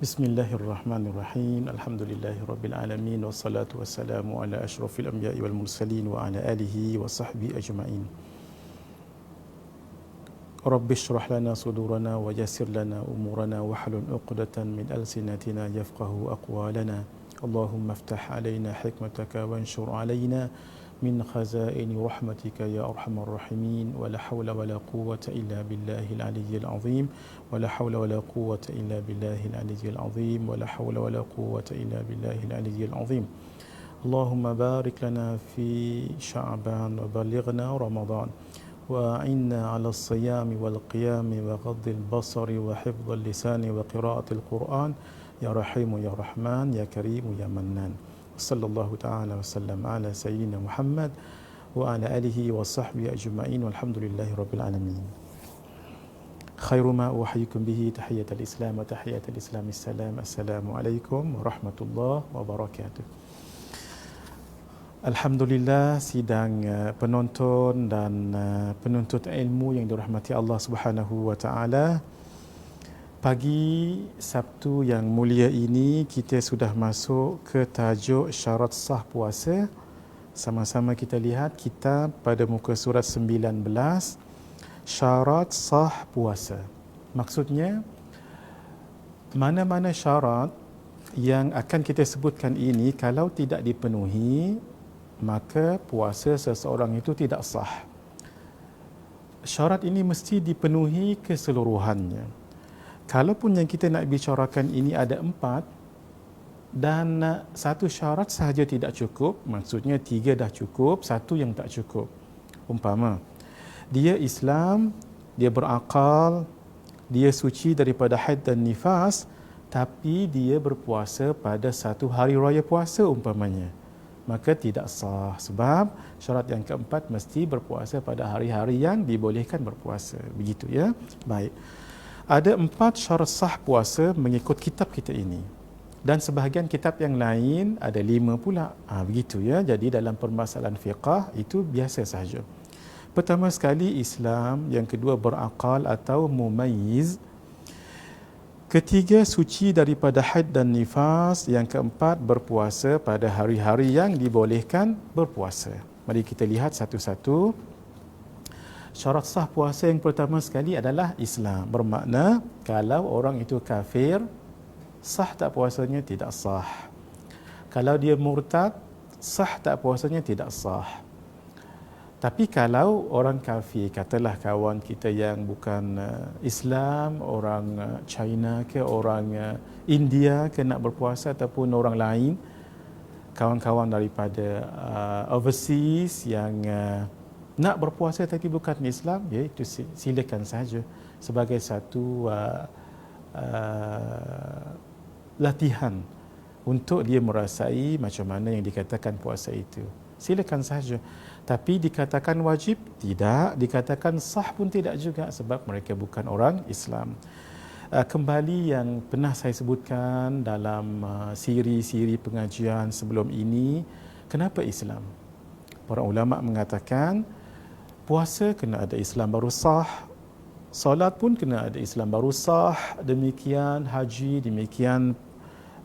Bismillahirrahmanirrahim. Alhamdulillahirabbil alamin wassalatu wassalamu ala asyrafil anbiya'i wal mursalin wa ala alihi wa sahbihi ajma'in. Rabbi shrah lana sudurana wa yassir lana umurana wa hlul 'uqdatan min alsinatina yafqahu aqwalana. Allahumma iftah 'alaina hikmataka wanshur 'alaina min khazaini rahmatika ya arhamar rahimin. Wa la hawla wa la quwwata illa billahil aliyyil azim. Wa la hawla wa la quwwata illa billahil aliyyil azim. Wa la hawla wa la quwwata illa billahil aliyyil azim. Allahumma barik lana fi Sya'ban wa balighna Ramadan. Wa a'inna 'ala as-siyami wal qiyami wa ghaddil basari wa hifdzil lisani wa qira'atil Qur'an ya Rahimu ya Rahman ya Karimu ya Mannan. Sallallahu ta'ala wa sallam ala sayyidina Muhammad wa ala alihi wa sahbihi ajma'in walhamdulillahi rabbil alamin. Khairu ma uhayikum bihi tahiyatul islam wa tahiyatul islam assalam. Assalamualaikum warahmatullahi wabarakatuh. Alhamdulillah, sidang penonton dan penuntut ilmu yang dirahmati Allah Subhanahu wa taala. Pagi Sabtu yang mulia ini kita sudah masuk ke tajuk syarat sah puasa. Sama-sama kita lihat kitab pada muka surat 19, syarat sah puasa. Maksudnya mana-mana syarat yang akan kita sebutkan ini kalau tidak dipenuhi maka puasa seseorang itu tidak sah. Syarat ini mesti dipenuhi keseluruhannya. Kalaupun yang kita nak bicarakan ini ada 4 dan satu syarat sahaja tidak cukup, maksudnya 3 dah cukup, 1 yang tak cukup. Umpama, dia Islam, dia berakal, dia suci daripada haid dan nifas, tapi dia berpuasa pada satu hari raya puasa umpamanya, maka tidak sah. Sebab syarat yang keempat mesti berpuasa pada hari-hari yang dibolehkan berpuasa. Begitu ya. Baik. Ada 4 syarat sah puasa mengikut kitab kita ini. Dan sebahagian kitab yang lain ada 5 pula. Begitu ya. Jadi dalam permasalahan fiqah itu biasa sahaja. Pertama sekali Islam, yang kedua berakal atau mumayyiz. Ketiga suci daripada haid dan nifas. Yang keempat berpuasa pada hari-hari yang dibolehkan berpuasa. Mari kita lihat satu-satu. Syarat sah puasa yang pertama sekali adalah Islam. Bermakna kalau orang itu kafir, sah tak puasanya? Tidak sah. Kalau dia murtad, sah tak puasanya? Tidak sah. Tapi kalau orang kafir, katalah kawan kita yang bukan Islam, orang China ke orang India ke nak berpuasa, ataupun orang lain, kawan-kawan daripada overseas yang nak berpuasa tapi bukan Islam, ya itu silakan saja sebagai satu latihan untuk dia merasai macam mana yang dikatakan puasa itu. Silakan saja. Tapi dikatakan wajib? Tidak. Dikatakan sah pun tidak juga sebab mereka bukan orang Islam. Kembali yang pernah saya sebutkan dalam siri-siri pengajian sebelum ini, kenapa Islam? Para ulama mengatakan puasa kena ada Islam baru sah, solat pun kena ada Islam baru sah, demikian haji, demikian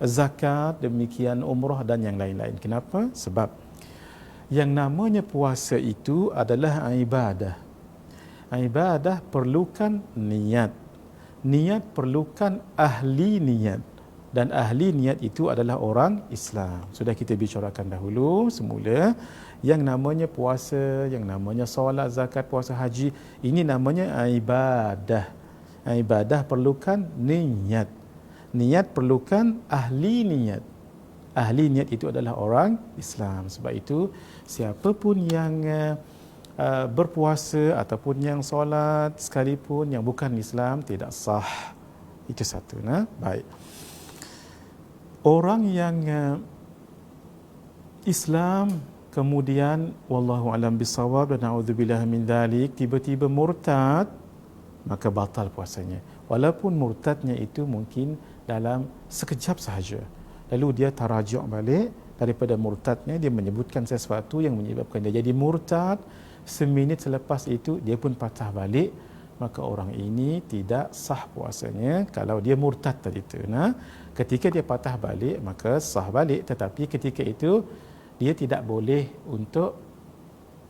zakat, demikian umrah dan yang lain-lain. Kenapa? Sebab yang namanya puasa itu adalah ibadah. Ibadah perlukan niat. Niat perlukan ahli niat. Dan ahli niat itu adalah orang Islam. Sudah kita bicarakan dahulu semula. Yang namanya puasa, yang namanya solat, zakat, puasa, haji, ini namanya ibadah. Ibadah perlukan niat. Niat perlukan ahli niat. Ahli niat itu adalah orang Islam. Sebab itu siapa pun yang berpuasa ataupun yang solat sekalipun yang bukan Islam tidak sah. Itu satu. Baik. Orang yang Islam kemudian wallahu alam bisawab dan naudzubillah min dzalik tiba-tiba murtad, maka batal puasanya. Walaupun murtadnya itu mungkin dalam sekejap sahaja. Lalu dia tarajuk balik daripada murtadnya, dia menyebutkan sesuatu yang menyebabkan dia jadi murtad. Seminit selepas itu dia pun patah balik maka orang ini tidak sah puasanya kalau dia murtad tadi tu. Nah, ketika dia patah balik maka sah balik, tetapi ketika itu dia tidak boleh untuk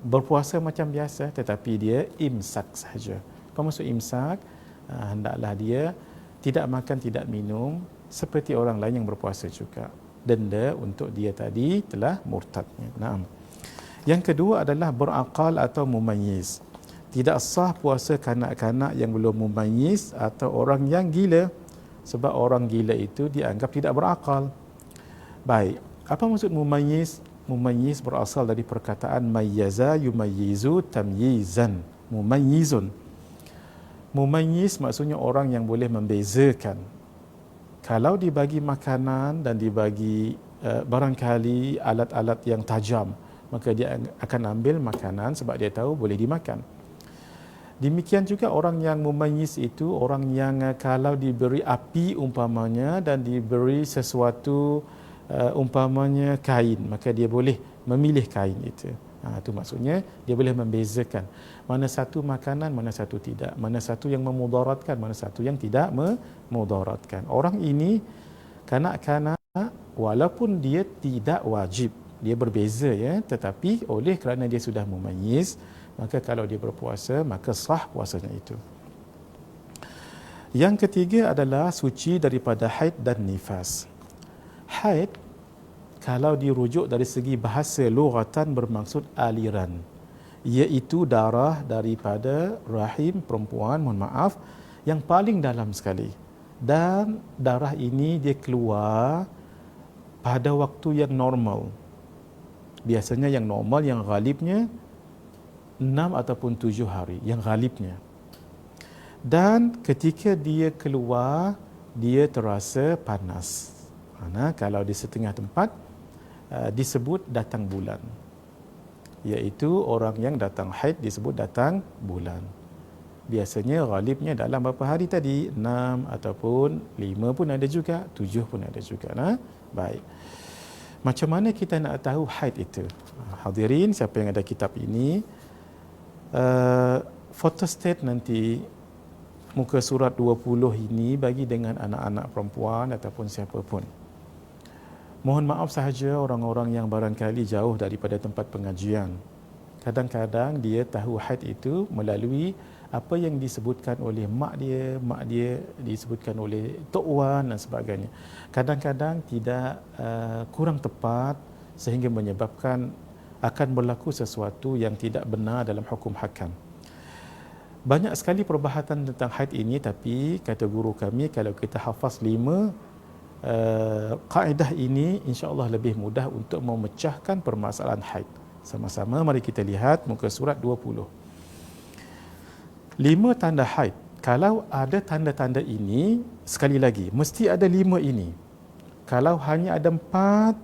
berpuasa macam biasa, tetapi dia imsak sahaja. Apa maksud imsak? Hendaklah dia tidak makan, tidak minum seperti orang lain yang berpuasa juga. Denda untuk dia tadi telah murtadnya. Naam. Yang kedua adalah berakal atau mumayyiz. Tidak sah puasa kanak-kanak yang belum mumayyiz atau orang yang gila, sebab orang gila itu dianggap tidak berakal. Baik, apa maksud mumayyiz? Mumayyiz berasal dari perkataan mayyaza yumayyizu tamyizan. Mumayyizun. Mumayyiz maksudnya orang yang boleh membezakan. Kalau dibagi makanan dan dibagi barangkali alat-alat yang tajam, maka dia akan ambil makanan sebab dia tahu boleh dimakan. Demikian juga orang yang mumayyiz itu orang yang kalau diberi api umpamanya dan diberi sesuatu umpamanya kain, maka dia boleh memilih kain itu. Itu maksudnya dia boleh membezakan mana satu makanan, mana satu tidak, mana satu yang memudaratkan, mana satu yang tidak memudaratkan. Orang ini kanak-kanak walaupun dia tidak wajib, dia berbeza ya, tetapi oleh kerana dia sudah mumayyiz, maka kalau dia berpuasa maka sah puasanya itu. Yang ketiga adalah suci daripada haid dan nifas. Haid kalau dirujuk dari segi bahasa lughatan bermaksud aliran, iaitu darah daripada rahim perempuan, mohon maaf, yang paling dalam sekali. Dan darah ini dia keluar pada waktu yang normal. Biasanya yang normal, yang ghalibnya 6 ataupun 7 hari, yang ghalibnya. Dan ketika dia keluar, dia terasa panas. Mana kalau di setengah tempat disebut datang bulan, iaitu orang yang datang haid disebut datang bulan. Biasanya ghalibnya dalam berapa hari tadi? 6 ataupun 5 pun ada juga, 7 pun ada juga. Baik. Macam mana kita nak tahu haid itu? Hadirin, siapa yang ada kitab ini, photostat nanti muka surat 20 ini bagi dengan anak-anak perempuan ataupun siapa pun. Mohon maaf sahaja orang-orang yang barangkali jauh daripada tempat pengajian. Kadang-kadang dia tahu haid itu melalui apa yang disebutkan oleh mak dia disebutkan oleh tok wan dan sebagainya. Kadang-kadang tidak kurang tepat sehingga menyebabkan akan berlaku sesuatu yang tidak benar dalam hukum hakam. Banyak sekali perbahasan tentang haid ini, tapi kata guru kami kalau kita hafaz 5 kaedah ini insya-Allah lebih mudah untuk memecahkan permasalahan haid. Sama-sama mari kita lihat muka surat 20. 5 tanda haid. Kalau ada tanda-tanda ini, sekali lagi mesti ada 5 ini. Kalau hanya ada 4,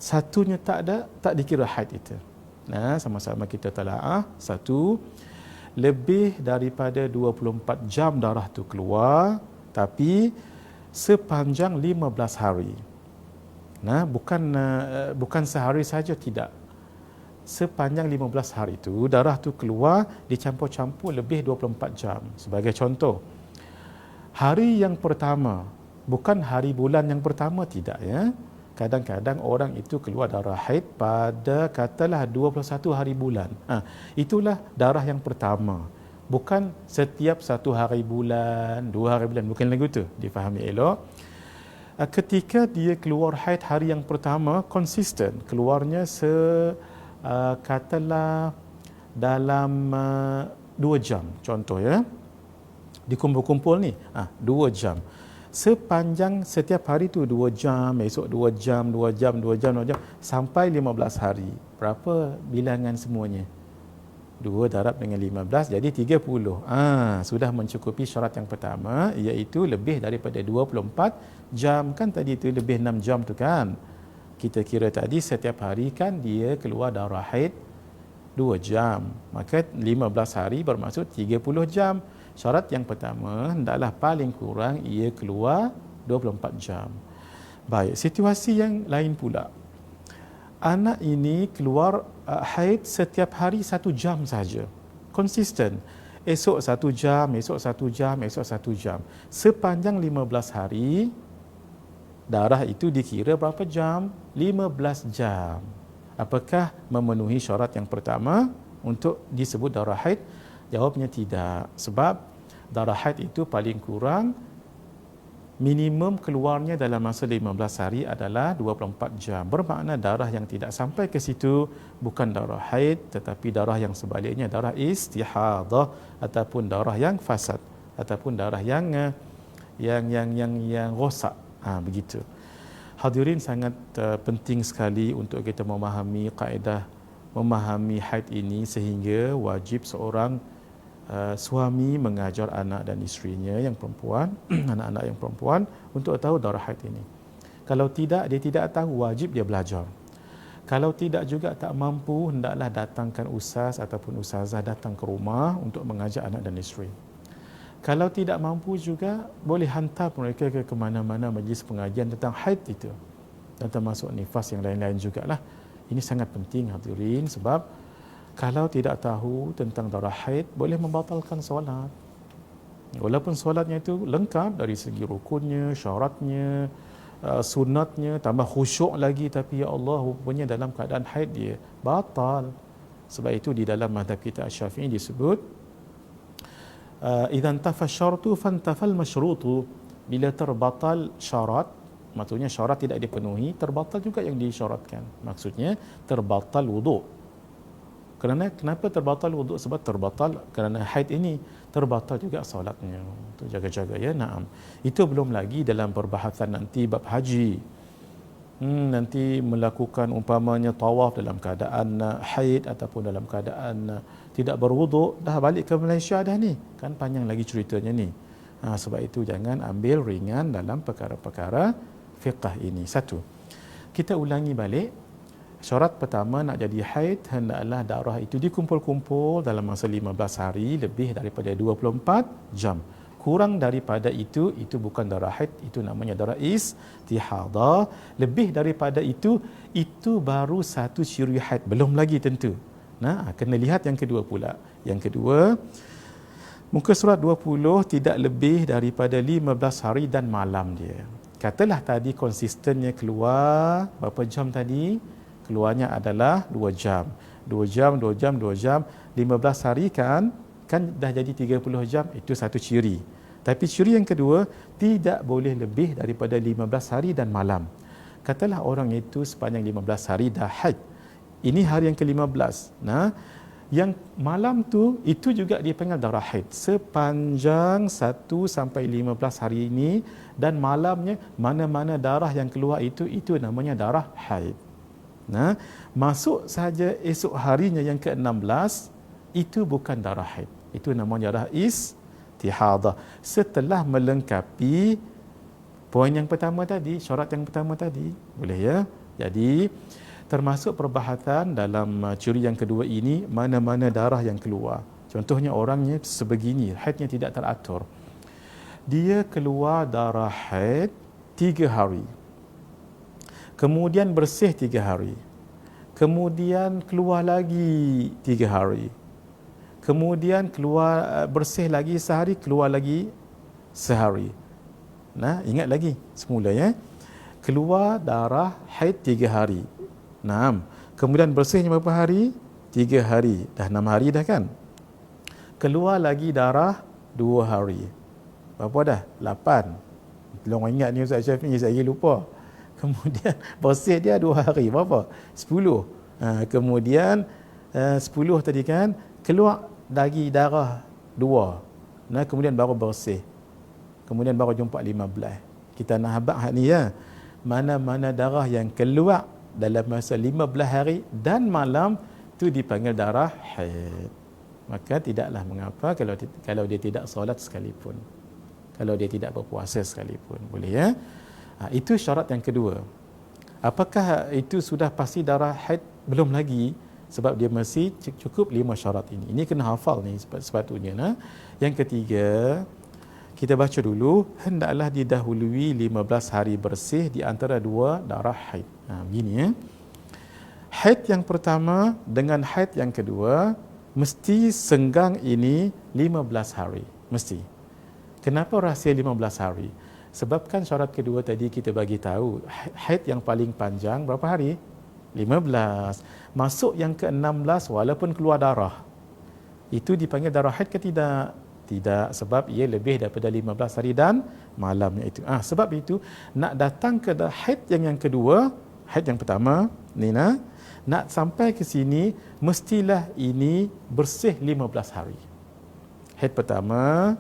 satunya tak ada, tak dikira haid itu. Nah, sama-sama kita telaah. 1, lebih daripada 24 jam darah tu keluar, tapi sepanjang 15 hari. Nah, bukan sehari saja, tidak. Sepanjang 15 hari itu darah tu keluar dicampur-campur lebih 24 jam. Sebagai contoh, hari yang pertama, bukan hari bulan yang pertama, tidak ya. Kadang-kadang orang itu keluar darah haid pada katalah 21 hari bulan. Itulah darah yang pertama. Bukan setiap 1 hari bulan, 2 hari bulan, bukan lagu tu. Difahami elok. Ketika dia keluar haid hari yang pertama, konsisten keluarnya katalah dalam 2 jam, contoh ya. Dikumpul-kumpul ni, 2 jam. Sepanjang setiap hari tu 2 jam, esok 2 jam, 2 jam, 2 jam, 2 jam, sampai 15 hari. Berapa bilangan semuanya? 2 darab dengan 15 jadi 30. Sudah mencukupi syarat yang pertama, iaitu lebih daripada 24 jam. Kan tadi itu lebih 6 jam tu kan. Kita kira tadi setiap hari kan dia keluar darah haid 2 jam. Maka 15 hari bermaksud 30 jam. Syarat yang pertama hendaklah paling kurang ia keluar 24 jam. Baik, situasi yang lain pula. Anak ini keluar haid setiap hari 1 jam saja. Konsisten. esok 1 jam, esok 1 jam, esok 1 jam. Sepanjang 15 hari, darah itu dikira berapa jam? 15 jam. Apakah memenuhi syarat yang pertama untuk disebut darah haid? Jawabnya tidak. Sebab darah haid itu paling kurang minimum keluarnya dalam masa 15 hari adalah 24 jam. Bermakna darah yang tidak sampai ke situ bukan darah haid, tetapi darah yang sebaliknya, darah istihadah ataupun darah yang fasad ataupun darah yang rosak. Begitu. Hadirin, sangat penting sekali untuk kita memahami kaedah memahami haid ini, sehingga wajib seorang suami mengajar anak dan isterinya yang perempuan, anak-anak yang perempuan, untuk tahu darah haid ini. Kalau tidak, dia tidak tahu, wajib dia belajar. Kalau tidak juga tak mampu, hendaklah datangkan ustaz ataupun ustazah datang ke rumah untuk mengajar anak dan isteri. Kalau tidak mampu juga, boleh hantar mereka ke mana-mana majlis pengajian tentang haid itu, dan termasuk nifas yang lain-lain jugalah. Ini sangat penting hadirin, sebab kalau tidak tahu tentang darah haid, boleh membatalkan solat. Walaupun solatnya itu lengkap dari segi rukunnya, syaratnya, sunatnya, tambah khusyuk lagi, tapi ya Allah, rupanya dalam keadaan haid dia batal. Sebab itu di dalam mazhab kita Syafi'i disebut idza intafa syartu fantafal masyrutu. Bila terbatal syarat, maksudnya syarat tidak dipenuhi, terbatal juga yang disyaratkan. Maksudnya terbatal wuduk. Kenapa terbatal wuduk? Sebab terbatal kerana haid ini, terbatal juga solatnya. Itu jaga-jaga ya. Naam. Itu belum lagi dalam perbahasan nanti bab haji. Nanti melakukan umpamanya tawaf dalam keadaan haid ataupun dalam keadaan tidak berwuduk, dah balik ke Malaysia dah ni. Kan panjang lagi ceritanya ni. Sebab itu jangan ambil ringan dalam perkara-perkara fiqh ini. Satu. Kita ulangi balik. Syarat pertama nak jadi haid, hendaklah darah itu dikumpul-kumpul dalam masa 15 hari lebih daripada 24 jam. Kurang daripada itu bukan darah haid, itu namanya darah istihadah. Lebih daripada itu baru satu ciri haid, belum lagi tentu. Kena lihat yang kedua pula. Yang kedua, muka surat 20, tidak lebih daripada 15 hari dan malam dia. Katalah tadi konsistennya keluar berapa jam tadi? Keluarnya adalah 2 jam. 2 jam, 2 jam, 2 jam. 15 hari kan dah jadi 30 jam. Itu satu ciri. Tapi ciri yang kedua, tidak boleh lebih daripada 15 hari dan malam. Katalah orang itu sepanjang 15 hari dah haid. Ini hari yang ke-15. Yang malam tu, itu juga dipanggil darah haid. Sepanjang 1 sampai 15 hari ini dan malamnya, mana-mana darah yang keluar itu namanya darah haid. Masuk saja esok harinya yang ke-16, itu bukan darah haid, itu namanya darah istihadah. Setelah melengkapi poin yang pertama tadi, syarat yang pertama tadi, boleh ya. Jadi termasuk perbahasan dalam ciri yang kedua ini, mana-mana darah yang keluar. Contohnya orangnya sebegini, haidnya tidak teratur. Dia keluar darah haid 3 hari. Kemudian bersih 3 hari. Kemudian keluar lagi 3 hari. Kemudian keluar bersih lagi sehari, keluar lagi sehari. Ingat lagi semula ya. Keluar darah haid 3 hari. Kemudian bersihnya berapa hari? 3 hari. Dah 6 hari dah kan? Keluar lagi darah 2 hari. Berapa dah? 8. Tolong ingat ni Ustaz Syafi'i, saya lupa. Kemudian bersih dia 2 hari. Berapa? 10. Kemudian 10 tadi kan, keluar lagi darah 2. Kemudian baru bersih. Kemudian baru jumpa 15. Kita nak habaq hak ni ya. Mana-mana darah yang keluar dalam masa 15 hari dan malam tu dipanggil darah haid. Maka tidaklah mengapa kalau dia tidak solat sekalipun. Kalau dia tidak berpuasa sekalipun. Boleh ya? Itu syarat yang kedua. Apakah itu sudah pasti darah haid? Belum lagi, sebab dia masih cukup 5 syarat ini. Ini kena hafal ni sepatutnya. Yang ketiga, kita baca dulu, hendaklah didahului 15 hari bersih di antara 2 darah haid. Begini ya. Haid yang pertama dengan haid yang kedua mesti senggang ini 15 hari. Mesti. Kenapa rahsia 15 hari? Sebabkan syarat kedua tadi kita bagi tahu, haid yang paling panjang berapa hari? 15. Masuk yang ke-16 walaupun keluar darah, itu dipanggil darah haid ke tidak? Tidak, sebab ia lebih daripada 15 hari dan malamnya itu. Sebab itu nak datang ke haid yang kedua, haid yang pertama ni nak sampai ke sini mestilah ini bersih 15 hari. Haid pertama,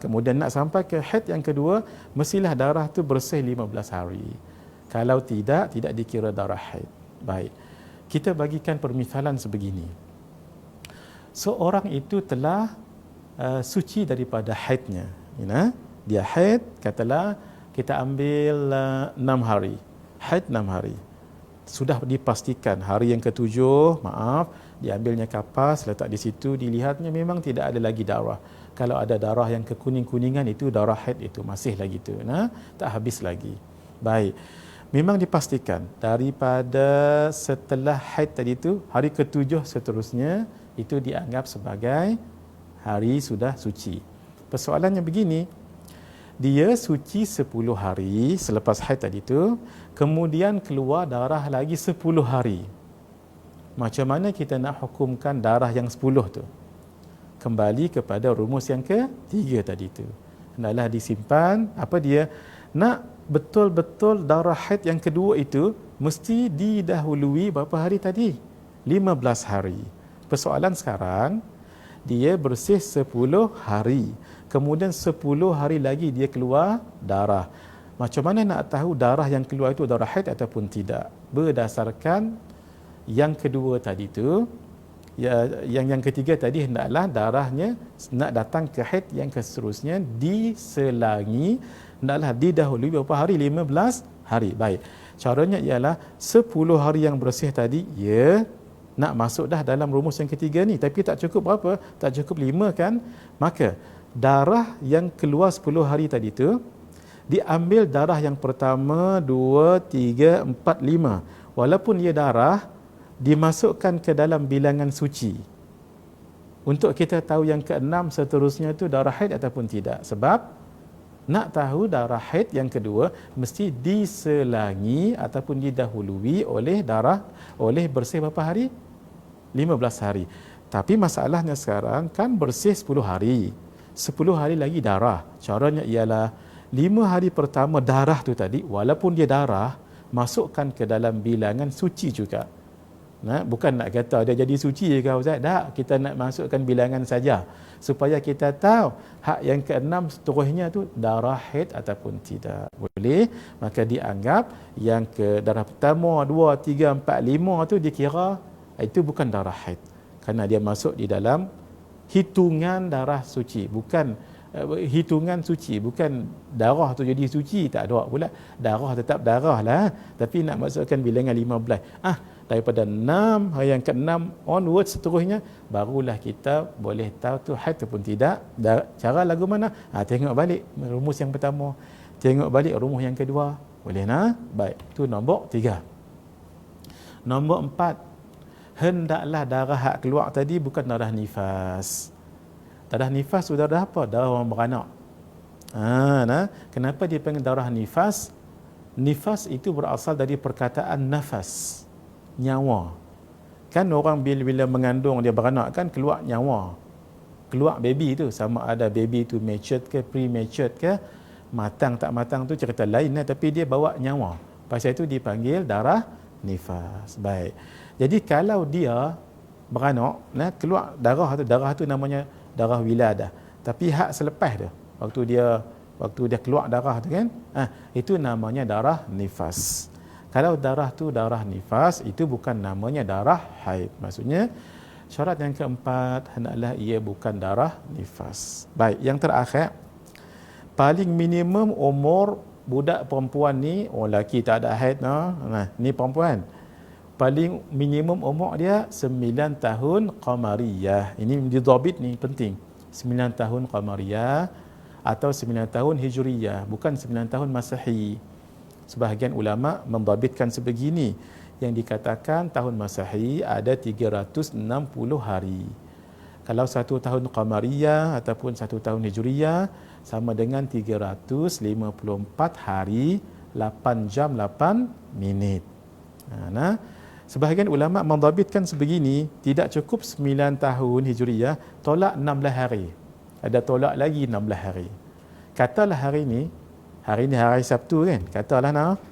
kemudian nak sampai ke haid yang kedua mestilah darah tu bersih 15 hari. Kalau tidak dikira darah haid. Baik. Kita bagikan permisalan sebegini. Seorang itu telah suci daripada haidnya. Dia haid, katalah kita ambil 6 hari. Haid 6 hari. Sudah dipastikan hari yang ketujuh, diambilnya kapas, letak di situ, dilihatnya memang tidak ada lagi darah. Kalau ada darah yang kekuning-kuningan itu darah haid itu masih lagi tu, tak habis lagi. Baik. Memang dipastikan daripada setelah haid tadi itu, hari ketujuh seterusnya itu dianggap sebagai hari sudah suci. Persoalannya begini, dia suci 10 hari selepas haid tadi itu, kemudian keluar darah lagi 10 hari. Macam mana kita nak hukumkan darah yang 10 tu? Kembali kepada rumus yang ketiga tadi tu. Hendaklah disimpan, nak betul-betul darah haid yang kedua itu mesti didahului berapa hari tadi? 15 hari. Persoalan sekarang, dia bersih 10 hari. Kemudian 10 hari lagi dia keluar darah. Macam mana nak tahu darah yang keluar itu darah haid ataupun tidak? Berdasarkan yang kedua tadi tu, yang ketiga tadi hendaklah darahnya nak datang ke haid yang seterusnya diselangi, hendaklah didahului berapa hari? 15 hari. Baik. Caranya ialah 10 hari yang bersih tadi, nak masuk dah dalam rumus yang ketiga ni, tapi tak cukup berapa? Tak cukup 5 kan? Maka darah yang keluar 10 hari tadi tu diambil darah yang pertama, 2, 3, 4, 5. Walaupun ia darah, dimasukkan ke dalam bilangan suci. Untuk kita tahu yang ke-6 seterusnya tu darah haid ataupun tidak. Sebab nak tahu darah haid yang kedua mesti diselangi ataupun didahului oleh bersih berapa hari? 15 hari. Tapi masalahnya sekarang kan bersih 10 hari. 10 hari lagi darah. Caranya ialah 5 hari pertama darah tu tadi, walaupun dia darah, masukkan ke dalam bilangan suci juga. Bukan nak kata dia jadi suci ke Ustaz. Tak, kita nak masukkan bilangan saja supaya kita tahu hak yang ke-6 seterusnya tu darah haid ataupun tidak. Boleh, maka dianggap yang ke darah pertama, 2, 3, 4, 5 tu dikira itu bukan darah haid kerana dia masuk di dalam hitungan darah suci, bukan hitungan suci, bukan darah tu jadi suci, tak ada pula. Darah tetap darah lah, tapi nak masukkan bilangan 15. Daripada 6, hari yang ke-6 onwards seterusnya, barulah kita boleh tahu tu haid ataupun tidak. Cara lagu mana? Tengok balik rumus yang pertama, tengok balik rumus yang kedua. Boleh Baik, tu nombor 3. Nombor 4, hendaklah darah hak keluar tadi bukan darah nifas. Darah nifas sudah darah apa? Darah orang beranak. Kenapa dia panggil darah nifas? Nifas itu berasal dari perkataan nafas, nyawa. Kan orang bila mengandung dia beranak kan keluar nyawa, keluar baby tu, sama ada baby tu matured ke prematured ke, matang tak matang tu cerita lain tapi dia bawa nyawa. Pasal itu dipanggil darah nifas. Baik. Jadi kalau dia beranak, keluar darah tu namanya darah wiladah. Tapi hak selepas dia, waktu dia keluar darah tu kan, itu namanya darah nifas. Kalau darah tu darah nifas, itu bukan namanya darah haid. Maksudnya syarat yang keempat, hendaklah ia bukan darah nifas. Baik, yang terakhir, paling minimum umur budak perempuan ni, lelaki tak ada haid ni perempuan. Paling minimum umur dia 9 tahun qamariyah. Ini didhabit ni penting. 9 tahun qamariyah atau 9 tahun hijriyah, bukan 9 tahun masehi. Sebahagian ulama mendhabitkan sebegini, yang dikatakan tahun Masehi ada 360 hari. Kalau satu tahun Qamariyah ataupun satu tahun Hijriyah sama dengan 354 hari, 8 jam 8 minit. Nah, sebahagian ulama mendhabitkan sebegini, tidak cukup 9 tahun Hijriyah, tolak 16 hari. Ada tolak lagi 16 hari. Katalah hari ini hari Sabtu kan, katalah nak.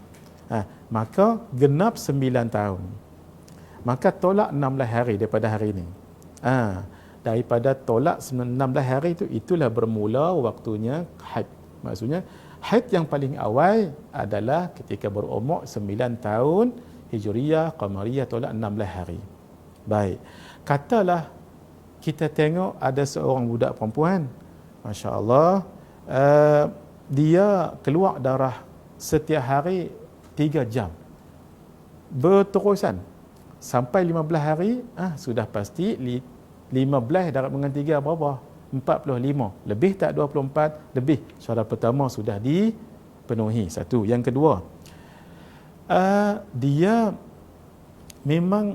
Maka genap 9 tahun. Maka tolak 16 hari daripada hari ini. Daripada tolak 16 hari itu, itulah bermula waktunya haid. Maksudnya haid yang paling awal adalah ketika berumur 9 tahun Hijriyah, Qamariyah, tolak 16 hari. Baik. Katalah kita tengok ada seorang budak perempuan, Masya Allah, dia keluar darah setiap hari 3 jam. Berterusan. Sampai 15 hari, sudah pasti 15 darab dengan 3 berapa? 45. Lebih tak 24? Lebih. Syarat pertama sudah dipenuhi. Satu. Yang kedua, dia memang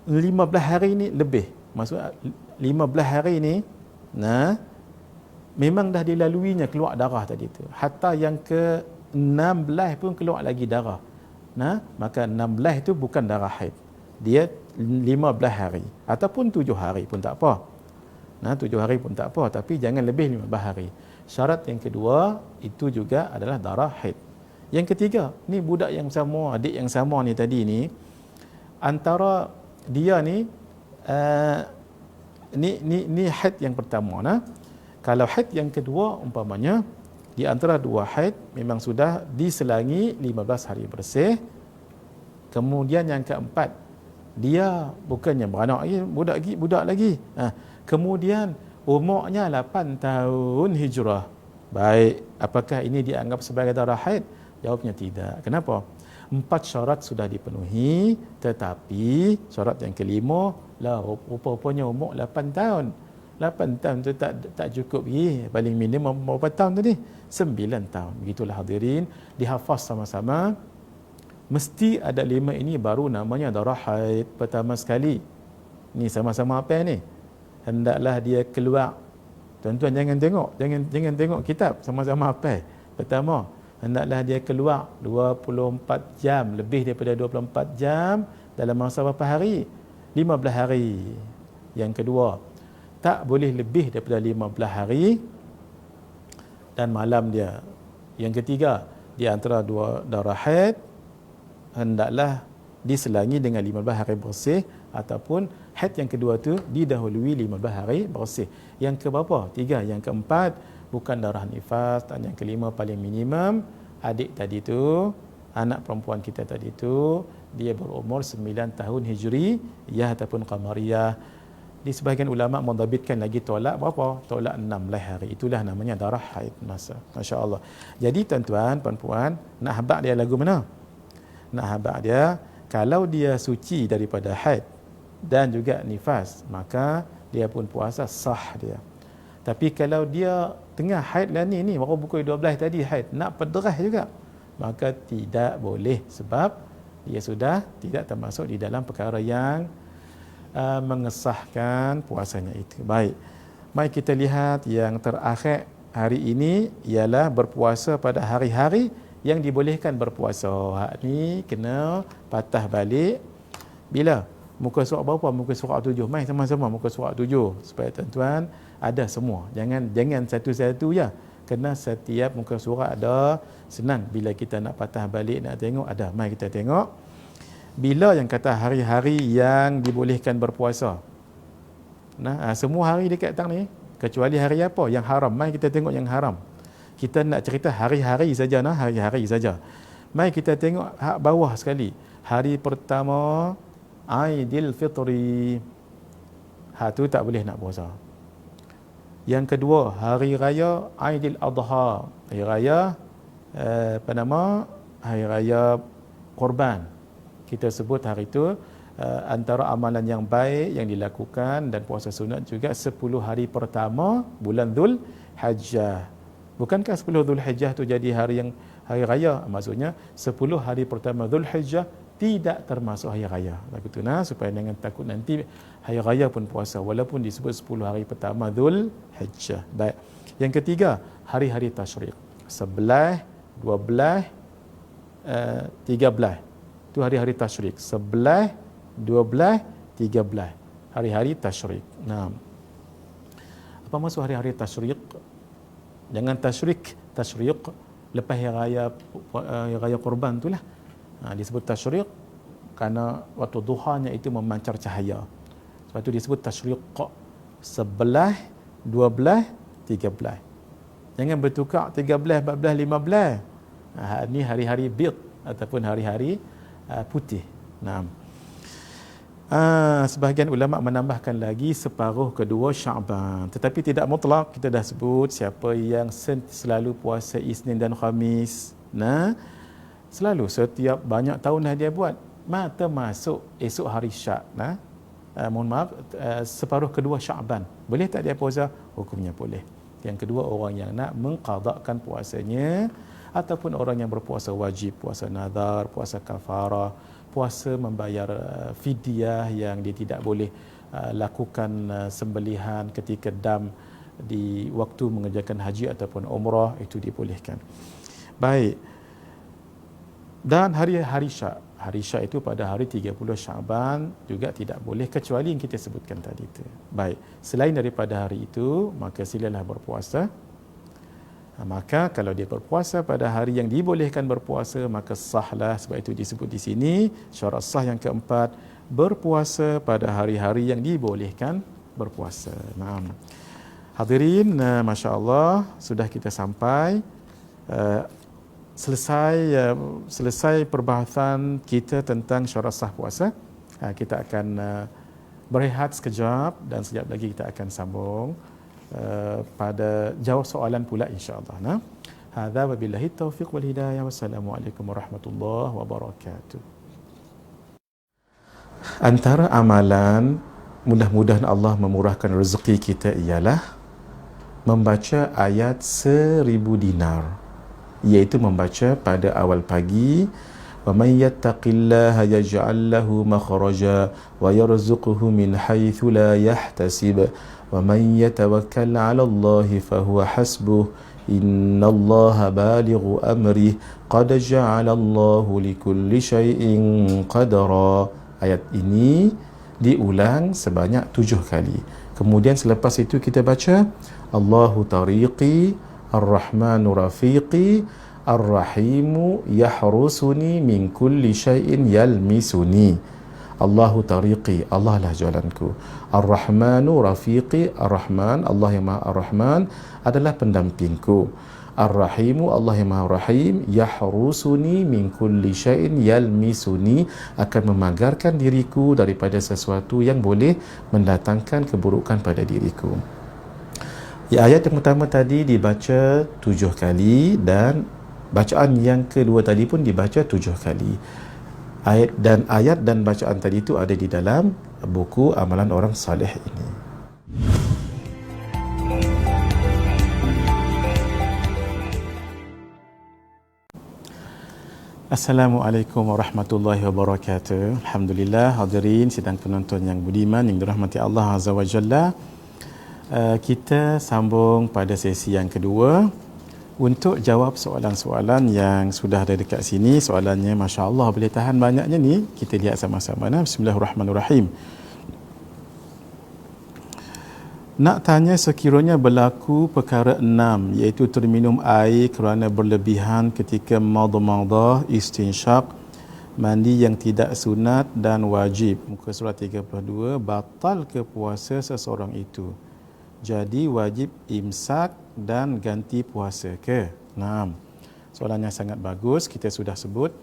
15 hari ni lebih. Maksudnya 15 hari ni memang dah dilaluinya keluar darah tadi tu. Hatta yang ke 16 pun keluar lagi darah. Maka 16 itu bukan darah haid. Dia 15 hari ataupun 7 hari pun tak apa. 7 hari pun tak apa, tapi jangan lebih 15 hari. Syarat yang kedua itu juga adalah darah haid. Yang ketiga, ni budak yang sama, adik yang sama ni tadi ni, antara dia ni ni haid yang pertama. Kalau haid yang kedua umpamanya di antara dua haid memang sudah diselangi 15 hari bersih. Kemudian yang keempat, dia bukannya beranak lagi, budak lagi. Kemudian umurnya 8 tahun hijrah. Baik, apakah ini dianggap sebagai darah haid? Jawabnya tidak. Kenapa? 4 syarat sudah dipenuhi, tetapi syarat yang kelima, rupa-rupanya umur 8 tahun. 8 tahun tu tak cukup lagi. Paling minimum berapa tahun tadi? 9 tahun. Begitulah hadirin, dihafaz sama-sama. Mesti ada 5 ini baru namanya darah haid pertama sekali. Ni sama-sama apa ni? Hendaklah dia keluar. Tuan-tuan jangan tengok kitab, sama-sama apa. Pertama, hendaklah dia keluar 24 jam, lebih daripada 24 jam dalam masa berapa hari? 15 hari. Yang kedua, tak boleh lebih daripada 15 hari dan malam dia. Yang ketiga, di antara dua darah haid hendaklah diselangi dengan 15 hari bersih, ataupun haid yang kedua tu didahului 15 hari bersih. Yang keberapa? 3. Yang keempat, bukan darah nifas. Dan yang kelima, paling minimum, adik tadi tu, anak perempuan kita tadi tu, dia berumur 9 tahun hijri, ya ataupun qamariyah. Di sebahagian ulama mendhabitkan lagi tolak berapa? Tolak 16 hari. Itulah namanya darah haid. Masya Allah. Jadi tuan-tuan, puan-puan, nak habaq dia lagu mana? Nak habaq dia, kalau dia suci daripada haid dan juga nifas, maka dia pun puasa sah dia. Tapi kalau dia tengah haid lah ni baru pukul 12 tadi haid, nak pederah juga, maka tidak boleh, sebab dia sudah tidak termasuk di dalam perkara yang mengesahkan puasanya itu. Baik, mari kita lihat yang terakhir hari ini ialah berpuasa pada hari-hari yang dibolehkan berpuasa. Hak ni kena patah balik bila? Muka surat berapa? Muka surat 7. Mai sama-sama muka surat 7 supaya tuan-tuan ada semua. Jangan satu-satu ya. Kena setiap muka surat ada. Senang bila kita nak patah balik, nak tengok ada. Mai kita tengok. Bila yang kata hari-hari yang dibolehkan berpuasa. Semua hari dekat tang ni, kecuali hari apa? Yang haram. Mai kita tengok yang haram. Kita nak cerita hari-hari saja, hari-hari saja. Mari kita tengok hak bawah sekali. Hari pertama, Aidil Fitri. Hak tu tak boleh nak puasa. Yang kedua, hari raya Aidil Adha. Hari raya hari raya Korban. Kita sebut hari itu antara amalan yang baik yang dilakukan dan puasa sunat juga 10 hari pertama bulan Dhul Hijjah. Bukankah 10 Dhul Hijjah tu jadi hari raya? Maksudnya 10 hari pertama Dhul Hijjah tidak termasuk hari raya. Lagu tu nah, supaya jangan takut nanti hari raya pun puasa walaupun disebut 10 hari pertama Zulhijjah. Baik. Yang ketiga, hari-hari tasyrik. 11, 12, 13. Itu hari-hari tasyrik. 11, 12, 13. Hari-hari tasyrik. Nah, apa maksud hari-hari tasyrik? Jangan tasyrik lepas hari raya Kurban itulah. Disebut tasyrik kerana waktu duhanya itu memancar cahaya. Sebab itu disebut tasyrik 11, 12, 13. Jangan bertukar 13, 14, 15. Ini hari-hari bid ataupun hari-hari putih. Nah, sebahagian ulama menambahkan lagi separuh kedua Syaban, tetapi tidak mutlak. Kita dah sebut siapa yang selalu puasa Isnin dan Khamis, nah selalu setiap banyak tahun dah dia buat, termasuk esok hari Syak, nah mohon maaf, separuh kedua Syaban, boleh tak dia puasa? Hukumnya boleh. Yang kedua, orang yang nak mengqadakkan puasanya ataupun orang yang berpuasa wajib, puasa nazar, puasa kafarah, puasa membayar fidyah yang dia tidak boleh lakukan sembelihan ketika dam di waktu mengerjakan haji ataupun umrah, itu dibolehkan. Baik. Dan hari-hari Syak. Hari Syak itu pada hari 30 Syaban juga tidak boleh kecuali yang kita sebutkan tadi itu. Baik. Selain daripada hari itu, maka silalah berpuasa. Maka kalau dia berpuasa pada hari yang dibolehkan berpuasa, maka sahlah. Sebab itu disebut di sini syarat sah yang keempat, berpuasa pada hari-hari yang dibolehkan berpuasa. Naam. Hadirin, masya-Allah, sudah kita sampai selesai perbahasan kita tentang syarat sah puasa. Kita akan berehat sekejap dan sekejap lagi kita akan sambung pada jawab soalan pula insya-Allah. Nah, hadza wabillahi taufiq wal hidayah. Wassalamualaikum warahmatullahi wabarakatuh. Antara amalan mudah-mudahan Allah memurahkan rezeki kita ialah membaca ayat 1000 dinar, iaitu membaca pada awal pagi, wa may yattaqillaha yaj'al lahu makhraja wa yarzuqhu min haitsu la yahtasib wa may yatawakkal 'ala Allahi fahuwa hasbuh innallaha balighu amri qad ja'ala Allahu likulli syai'in qadara. Ayat ini diulang sebanyak 7 kali. Kemudian selepas itu kita baca Allahu tariqi Ar-Rahmanu Rafiqi Ar-Rahimu Yahrusuni Min kulli syai'in yalmisuni. Allahu tariqi, Allah lah jalanku. Ar-Rahmanu Rafiqi, Ar-Rahman, Allah yang Maha Ar-Rahman adalah pendampingku. Ar-Rahimu, Allah yang Maha Rahim, Yahrusuni Min kulli syai'in yalmisuni, akan memagarkan diriku daripada sesuatu yang boleh mendatangkan keburukan pada diriku. Ayat yang pertama tadi dibaca 7 kali dan bacaan yang kedua tadi pun dibaca 7 kali. Ayat dan bacaan tadi itu ada di dalam buku amalan orang saleh ini. Assalamualaikum warahmatullahi wabarakatuh. Alhamdulillah, hadirin sidang penonton yang budiman yang dirahmati Allah Azza wa Jalla. Kita sambung pada sesi yang kedua untuk jawab soalan-soalan yang sudah ada dekat sini. Soalannya Masya Allah boleh tahan banyaknya ni. Kita lihat sama-sama. Bismillahirrahmanirrahim. Nak tanya, sekiranya berlaku perkara 6, iaitu terminum air kerana berlebihan ketika madmadah, istinsyaq, mandi yang tidak sunat dan wajib. Muka surat 32, batal ke puasa seseorang itu? Jadi wajib imsak dan ganti puasa ke? Nah, soalannya sangat bagus. Kita sudah sebut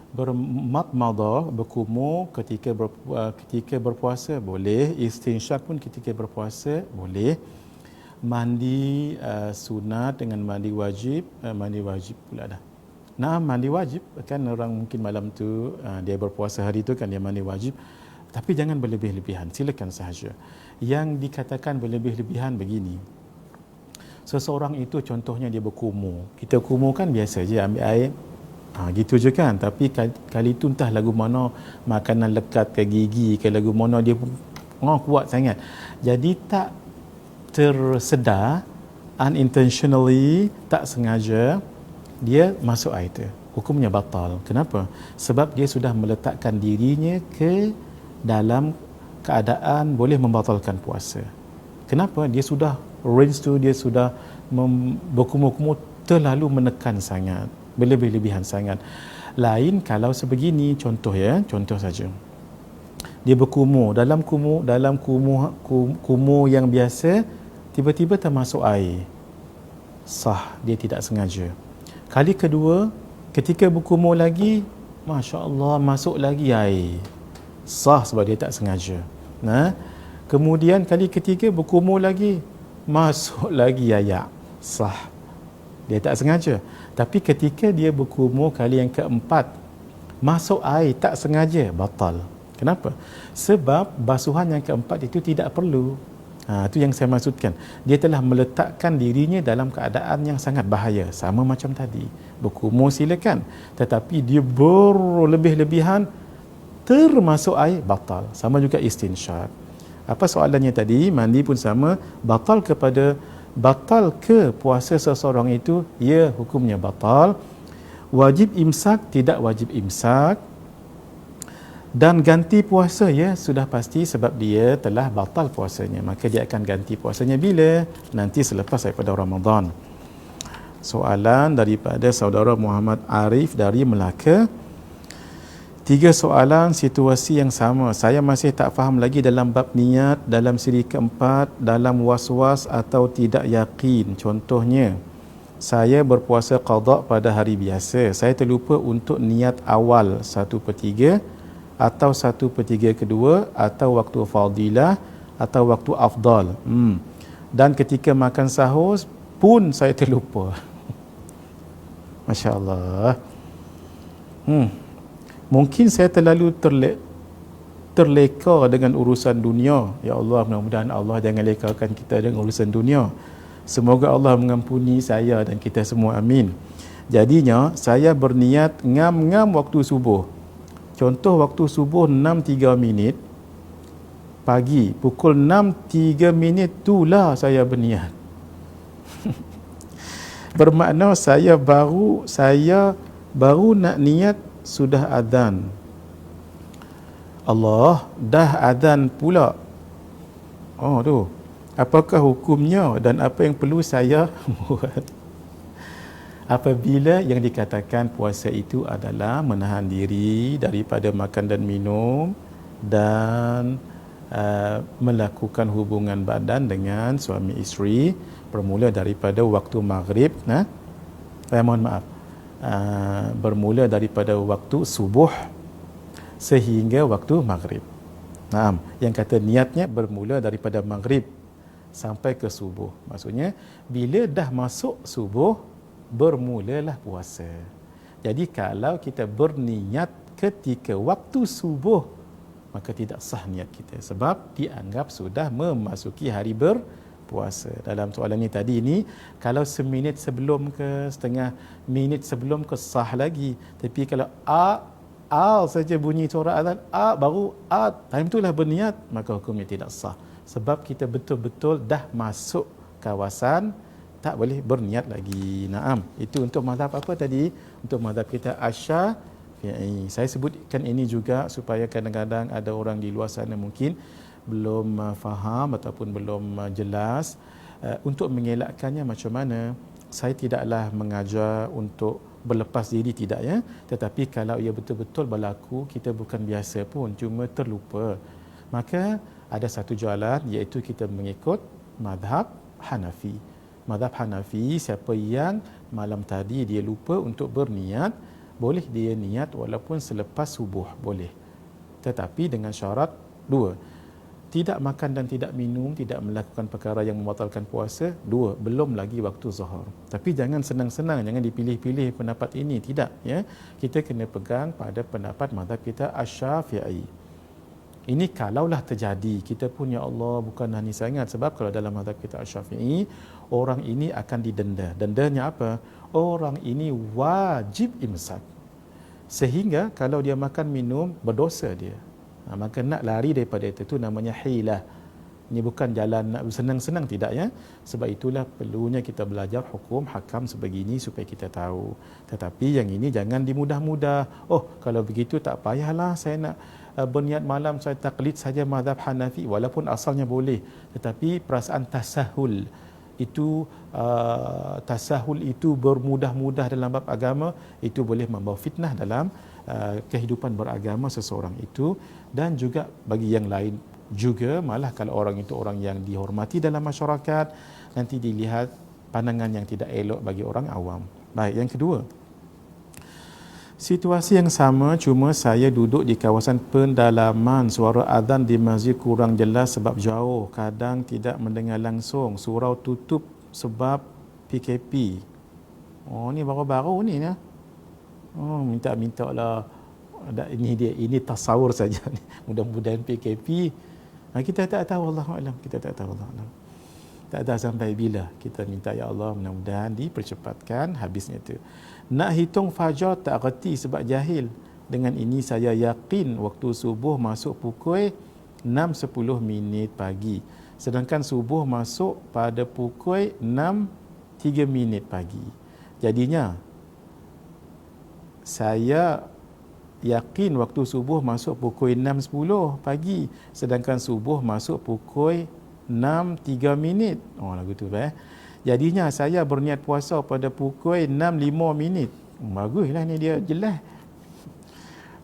bermadmadah, berkumur ketika berpuasa boleh, istinsyaq pun ketika berpuasa boleh, mandi sunat dengan mandi wajib pula dah. Nah, mandi wajib kan orang mungkin malam tu dia berpuasa hari tu kan dia mandi wajib, tapi jangan berlebih-lebihan, silakan sahaja. Yang dikatakan berlebih-lebihan begini, seseorang itu contohnya dia berkumur. Kita kumur kan biasa je, ambil air Gitu je kan. Tapi kali tu entah lagu mana makanan lekat ke gigi ke lagu mana dia kuat sangat. Jadi tak tersedar, unintentionally, tak sengaja dia masuk air tu. Hukumnya batal. Kenapa? Sebab dia sudah meletakkan dirinya ke dalam keadaan boleh membatalkan puasa. Kenapa? Dia sudah range tu, dia sudah berkumur-kumur, terlalu menekan sangat, berlebih-lebihan sangat. Lain kalau sebegini, contoh saja. Dia berkumur dalam kumur yang biasa, tiba-tiba termasuk air. Sah, dia tidak sengaja. Kali kedua, ketika berkumur lagi, Masya Allah, masuk lagi air. Sah sebab dia tak sengaja. Kemudian kali ketiga berkumur lagi, masuk lagi ayak. Sah, dia tak sengaja. Tapi ketika dia berkumur kali yang keempat, masuk air tak sengaja, batal. Kenapa? Sebab basuhan yang keempat itu tidak perlu. Itu yang saya maksudkan. Dia telah meletakkan dirinya dalam keadaan yang sangat bahaya. Sama macam tadi. Berkumur silakan. Tetapi dia berlebih-lebihan, termasuk air, batal. Sama juga istinsyaq. Apa soalannya tadi? Mandi pun sama. Batal ke puasa seseorang itu? Ya, hukumnya batal. Wajib imsak? Tidak wajib imsak. Dan ganti puasa, ya, sudah pasti sebab dia telah batal puasanya. Maka dia akan ganti puasanya bila? Nanti selepas daripada Ramadan. Soalan daripada saudara Muhammad Arif dari Melaka. 3 soalan, situasi yang sama. Saya masih tak faham lagi dalam bab niat, dalam siri keempat, dalam was-was atau tidak yakin. Contohnya, saya berpuasa qada pada hari biasa. Saya terlupa untuk niat awal 1/3 atau 1/3 kedua, atau waktu fadilah, atau waktu afdal. Dan ketika makan sahur pun saya terlupa. Masya Allah. Mungkin saya terlalu terleka dengan urusan dunia. Ya Allah, mudah-mudahan Allah jangan lekakan kita dengan urusan dunia. Semoga Allah mengampuni saya dan kita semua, amin. Jadinya saya berniat ngam-ngam waktu subuh. Contoh waktu subuh 6:03 pagi, pukul 6:03 itulah saya berniat. Bermakna saya baru nak niat sudah azan. Allah, dah azan pula. Tu. Apakah hukumnya dan apa yang perlu saya buat? Apabila yang dikatakan puasa itu adalah menahan diri daripada makan dan minum dan melakukan hubungan badan dengan suami isteri bermula daripada waktu maghrib, bermula daripada waktu subuh sehingga waktu maghrib. Yang kata niatnya bermula daripada maghrib sampai ke subuh. Maksudnya bila dah masuk subuh, bermulalah puasa. Jadi kalau kita berniat ketika waktu subuh, maka tidak sah niat kita sebab dianggap sudah memasuki hari berpuasa. Dalam soalan ni tadi ni, kalau seminit sebelum ke, setengah minit sebelum ke, sah lagi. Tapi kalau saja bunyi suara azan, baru time itulah berniat, maka hukumnya tidak sah. Sebab kita betul-betul dah masuk kawasan, tak boleh berniat lagi. Itu untuk mazhab apa tadi? Untuk mazhab kita Asy-Syafi'i. Saya sebutkan ini juga supaya kadang-kadang ada orang di luar sana mungkin belum faham ataupun belum jelas. Untuk mengelakkannya macam mana? Saya tidaklah mengajar untuk berlepas diri, tidak ya. Tetapi kalau ia betul-betul berlaku, kita bukan biasa pun, cuma terlupa, maka ada satu jalan, iaitu kita mengikut mazhab Hanafi. Mazhab Hanafi, siapa yang malam tadi dia lupa untuk berniat, boleh dia niat walaupun selepas subuh, boleh. Tetapi dengan syarat 2. Tidak makan dan tidak minum, tidak melakukan perkara yang membatalkan puasa. 2. Belum lagi waktu zuhur. Tapi jangan senang-senang, jangan dipilih-pilih pendapat ini, tidak ya. Kita kena pegang pada pendapat mazhab kita Asy-Syafi'i. Ini kalaulah terjadi, kita pun ya Allah bukanlah ni sangat, sebab kalau dalam mazhab kita Asy-Syafi'i, orang ini akan didenda. Dendanya apa? Orang ini wajib imsak. Sehingga kalau dia makan minum, berdosa dia. Maka nak lari daripada itu namanya hilah. Ini bukan jalan nak senang-senang, tidak ya. Sebab itulah perlunya kita belajar hukum hakam sebegini supaya kita tahu. Tetapi yang ini jangan dimudah-mudah. Oh, kalau begitu tak payahlah saya nak berniat malam, saya taklid saja mazhab Hanafi, walaupun asalnya boleh. Tetapi perasaan tasahul itu bermudah-mudah dalam bab agama, itu boleh membawa fitnah dalam kehidupan beragama seseorang itu, dan juga bagi yang lain juga. Malah kalau orang itu orang yang dihormati dalam masyarakat, nanti dilihat pandangan yang tidak elok bagi orang awam. Baik, yang kedua, situasi yang sama, cuma saya duduk di kawasan pendalaman. Suara azan di masjid kurang jelas sebab jauh, kadang tidak mendengar langsung, surau tutup sebab PKP. Oh, ni baru-baru ni ya. Oh, minta lah. Ini tasawur saja. Mudah-mudahan PKP. Kita tak tahu, Allahu a'lam. Kita tak tahu, Allahu a'lam. Tak ada sampai bila kita minta, ya Allah, mudah-mudahan dipercepatkan habisnya itu. Nak hitung fajar tak reti sebab jahil. Dengan ini saya yakin waktu subuh masuk pukul 6.10 pagi. Sedangkan subuh masuk pada pukul 6.03 pagi. Jadinya saya yakin waktu subuh masuk pukul 6.10 pagi, sedangkan subuh masuk pukul 6.03. Oh, lagu tu Jadinya saya berniat puasa pada pukul 6.05. Baguslah ni, dia jelas.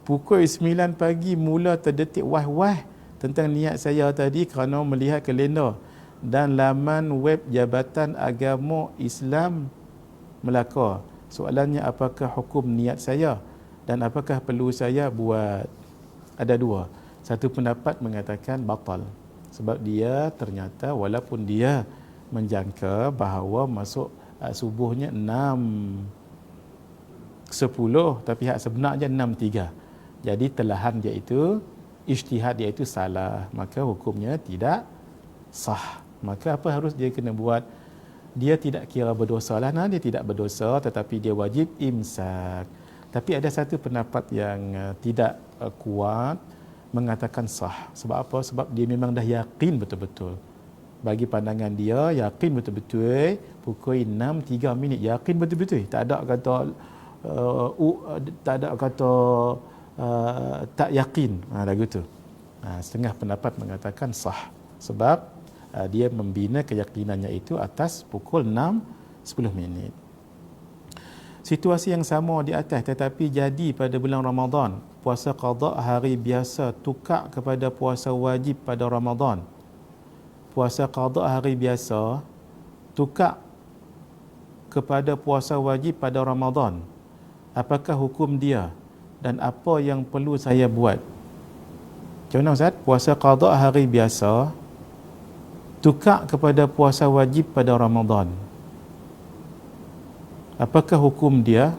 Pukul 9 pagi mula terdetik wah-wah tentang niat saya tadi kerana melihat kalender dan laman web Jabatan Agama Islam Melaka. Soalannya, apakah hukum niat saya dan apakah perlu saya buat? Ada dua. Satu pendapat mengatakan batal, sebab dia ternyata walaupun dia menjangka bahawa masuk subuhnya 6.10, tapi hak sebenarnya 6.03. Jadi telahan dia itu, ijtihad dia itu salah, maka hukumnya tidak sah. Maka apa harus dia kena buat? Dia tidak kira berdosa lah, dia tidak berdosa, tetapi dia wajib imsak. Tapi ada satu pendapat yang tidak kuat, mengatakan sah. Sebab apa? Sebab dia memang dah yakin betul-betul. Bagi pandangan dia, yakin betul-betul pukul 6.03, yakin betul-betul. Tak ada kata tak yakin. Lagu tu. Setengah pendapat mengatakan sah. Sebab dia membina keyakinannya itu atas pukul 6.10. Situasi yang sama di atas tetapi jadi pada bulan Ramadan. Puasa qada hari biasa tukar kepada puasa wajib pada Ramadan. Puasa qada hari biasa tukar kepada puasa wajib pada Ramadan. Apakah hukum dia dan apa yang perlu saya buat? Macam mana Ustaz? Puasa qada hari biasa tukar kepada puasa wajib pada Ramadan. Apakah hukum dia?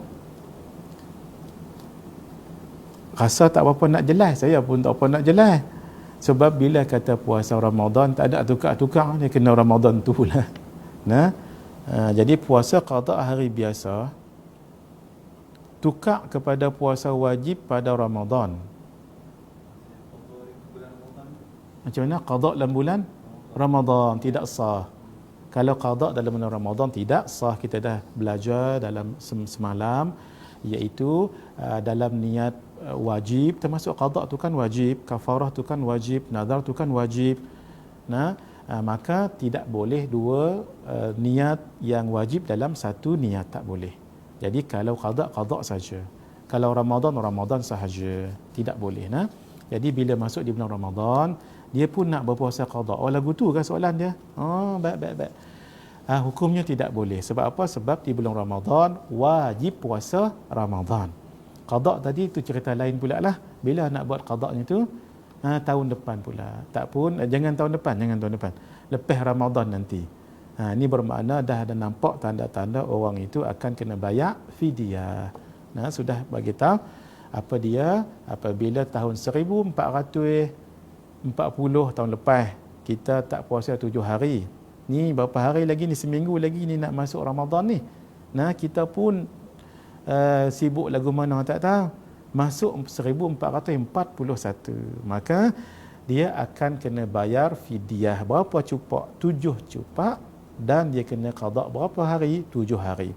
Rasa tak apa nak jelas, saya pun tak apa nak jelas. Sebab bila kata puasa Ramadan, tak ada tukar-tukar, dia kena Ramadan tu pula. Jadi puasa qada hari biasa tukar kepada puasa wajib pada Ramadan. Macam mana qada dalam bulan Ramadan? Tidak sah. Kalau qada dalam bulan Ramadan tidak sah. Kita dah belajar dalam semalam, iaitu dalam niat wajib, termasuk qada tu kan wajib, kafarah tu kan wajib, nazar tu kan wajib. Maka tidak boleh dua niat yang wajib dalam satu niat, tak boleh. Jadi kalau qada saja. Kalau Ramadan sahaja, tidak boleh. Jadi bila masuk di bulan Ramadan, dia pun nak berpuasa qada. Oh, lagu tu kan soalan dia. Oh, baik. Hukumnya tidak boleh. Sebab apa? Sebab di bulan Ramadan wajib puasa Ramadan. Qada tadi itu cerita lain pula lah. Bila nak buat qadanya tu? Tahun depan pula. Tak pun, jangan tahun depan. Lepas Ramadan nanti. Ini bermakna dah ada nampak tanda-tanda orang itu akan kena bayar fidyah. Sudah bagi tahu apa dia, apabila tahun 1440 tahun lepas kita tak puasa 7 hari. Ni berapa hari lagi ni, seminggu lagi ni nak masuk Ramadan ni. Kita pun sibuk lagu mana tak tahu. masuk 1441, maka dia akan kena bayar fidyah berapa cupak? 7 cupak, dan dia kena qada berapa hari? 7 hari.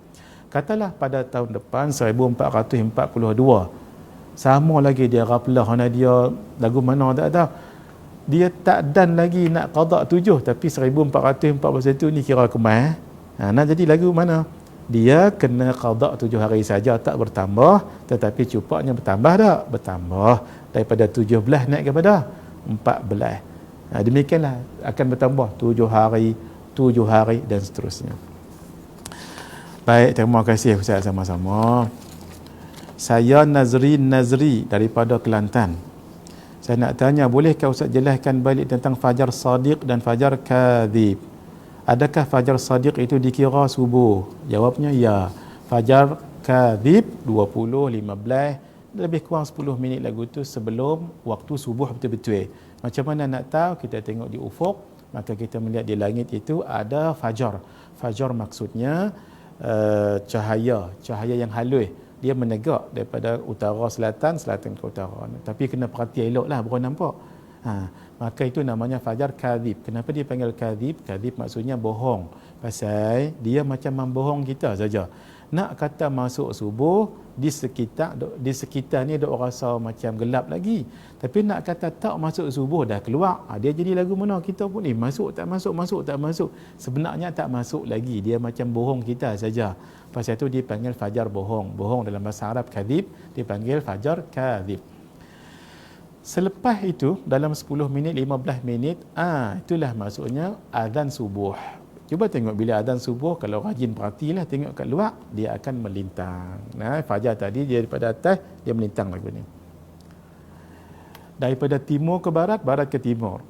Katalah pada tahun depan 1442, sama lagi dia ghaflah, dia lagu mana tak tahu, dia tak dan lagi nak qada 7, tapi 1441 ni kira kemas. Nak jadi lagu mana? Dia kena qada 7 hari saja, tak bertambah, tetapi cupaknya bertambah tak? Bertambah. Daripada 17 naik kepada 14. Demikianlah akan bertambah 7 hari, 7 hari dan seterusnya. Baik, terima kasih Ustaz sama-sama. Saya Nazri daripada Kelantan. Saya nak tanya, bolehkah Ustaz jelaskan balik tentang fajar sadiq dan fajar kadhib? Adakah fajar sadiq itu dikira subuh? Jawabnya ya. Fajar kadhib 20:15, lebih kurang 10 minit lagu tu sebelum waktu subuh betul-betul. Macam mana nak tahu? Kita tengok di ufuk, maka kita melihat di langit itu ada fajar. Fajar maksudnya cahaya yang halus, dia menegak daripada utara selatan, selatan ke utara. Tapi kena perhati eloklah baru nampak. Maka itu namanya fajar kadhib. Kenapa dia panggil kadhib? Kadhib maksudnya bohong. Pasal dia macam membohong kita saja. Nak kata masuk subuh, di sekitar ni dok rasa macam gelap lagi. Tapi nak kata tak masuk subuh dah keluar, dia jadi lagu mana kita pun ni masuk tak masuk. Sebenarnya tak masuk lagi, dia macam bohong kita saja. Pasal itu dipanggil fajar bohong. Bohong dalam bahasa Arab kadhib dipanggil fajar kadhib. Selepas itu dalam 10 minit 15 minit, itulah maksudnya azan subuh. Cuba tengok bila azan subuh, kalau rajin perhatilah tengok kat luar, dia akan melintang. Fajar tadi dia daripada atas, dia melintang lagu ni. Daripada timur ke barat, barat ke timur.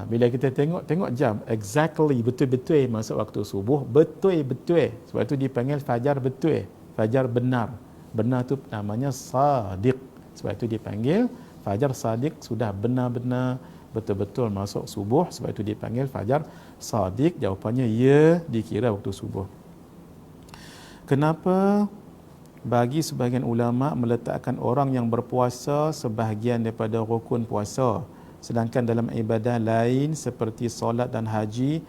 Bila kita tengok jam, exactly, betul-betul masuk waktu subuh, betul-betul. Sebab itu dipanggil fajar betul, fajar benar. Benar tu namanya sadiq. Sebab itu dipanggil fajar sadiq, sudah benar-benar betul-betul masuk subuh. Sebab itu dipanggil fajar sadiq. Jawapannya ya, dikira waktu subuh. Kenapa bagi sebahagian ulama meletakkan orang yang berpuasa sebahagian daripada rukun puasa, sedangkan dalam ibadah lain seperti solat dan haji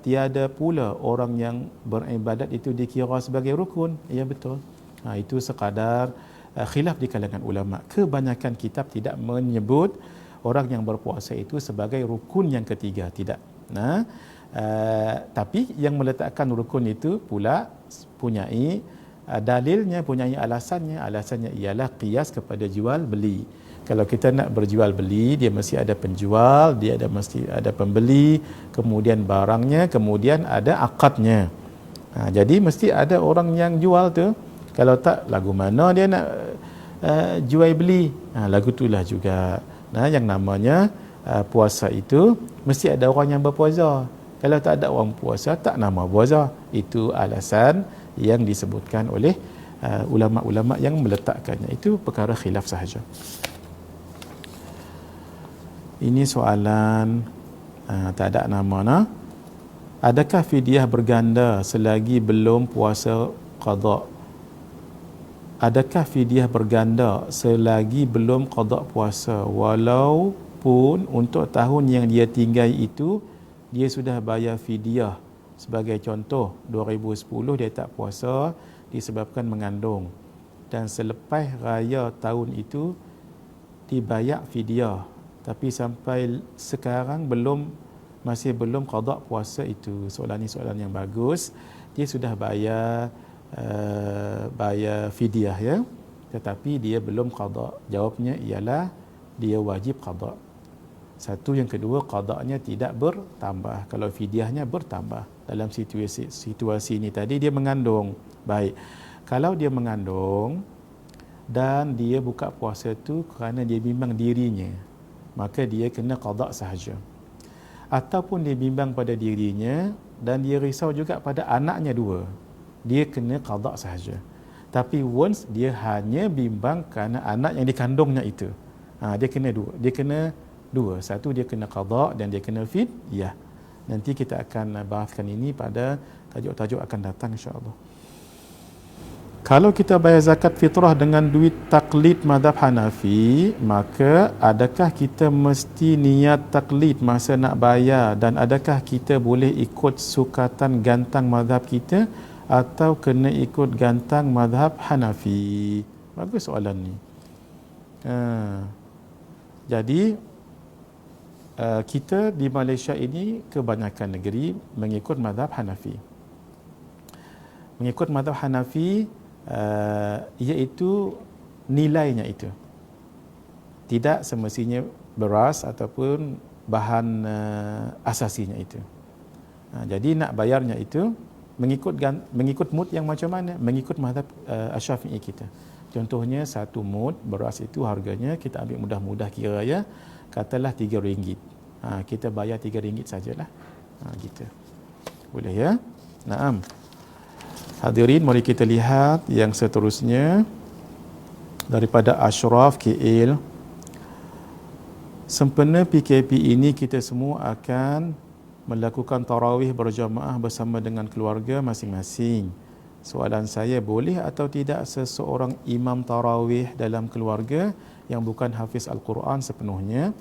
tiada pula orang yang beribadat itu dikira sebagai rukun? Ya betul. Itu sekadar khilaf di kalangan ulama. Kebanyakan kitab tidak menyebut orang yang berpuasa itu sebagai rukun yang ketiga, tidak. Tapi yang meletakkan rukun itu pula punyai dalilnya, punyai alasannya ialah qiyas kepada jual beli. Kalau kita nak berjual beli, dia mesti ada penjual, mesti ada pembeli, kemudian barangnya, kemudian ada akadnya. Jadi mesti ada orang yang jual tu. Kalau tak, lagu mana dia nak jual beli? Lagu itulah juga. Yang namanya puasa itu mesti ada orang yang berpuasa. Kalau tak ada orang puasa, tak nama puasa. Itu alasan yang disebutkan oleh ulama-ulama yang meletakkannya. Itu perkara khilaf sahaja. Ini soalan tak ada nama. Adakah fidyah berganda selagi belum puasa qada? Adakah fidyah berganda selagi belum qada puasa, walaupun untuk tahun yang dia tinggal itu dia sudah bayar fidyah? Sebagai contoh, 2010 dia tak puasa disebabkan mengandung, dan selepas raya tahun itu dibayar fidyah, tapi sampai sekarang masih belum qada puasa itu. Soalan ni soalan yang bagus. Dia sudah bayar fidyah, ya, tetapi dia belum qada. Jawabnya ialah dia wajib qada. Satu, yang kedua, qadanya tidak bertambah kalau fidyahnya bertambah. Dalam situasi ini tadi dia mengandung. Baik, kalau dia mengandung dan dia buka puasa tu kerana dia bimbang dirinya, maka dia kena qada sahaja. Ataupun dia bimbang pada dirinya dan dia risau juga pada anaknya dua, dia kena qada sahaja. Tapi once dia hanya bimbang kerana anak yang dikandungnya itu, dia kena dua. Satu, dia kena qada dan dia kena fidyah. Nanti kita akan bahaskan ini pada tajuk-tajuk akan datang, insya-Allah. Kalau kita bayar zakat fitrah dengan duit taklid mazhab Hanafi, maka adakah kita mesti niat taklid masa nak bayar, dan adakah kita boleh ikut sukatan gantang mazhab kita atau kena ikut gantang mazhab Hanafi? Bagus soalan ni. Jadi kita di Malaysia ini kebanyakan negeri mengikut mazhab Hanafi. Mengikut mazhab Hanafi iaitu nilainya itu. Tidak semestinya beras ataupun bahan asasinya itu. Jadi nak bayarnya itu mengikut mud yang macam mana? Mengikut mazhab Asy-Syafi'i kita. Contohnya satu mud beras itu harganya, kita ambil mudah-mudah kira ya, katalah RM3. Kita bayar RM3 sajalah. Gitu. Boleh ya? Naam. Hadirin, mari kita lihat yang seterusnya daripada Ashraf KL. Sempena PKP ini kita semua akan melakukan tarawih berjamaah bersama dengan keluarga masing-masing. Soalan saya, boleh atau tidak seseorang imam tarawih dalam keluarga yang bukan hafiz Al-Quran sepenuhnya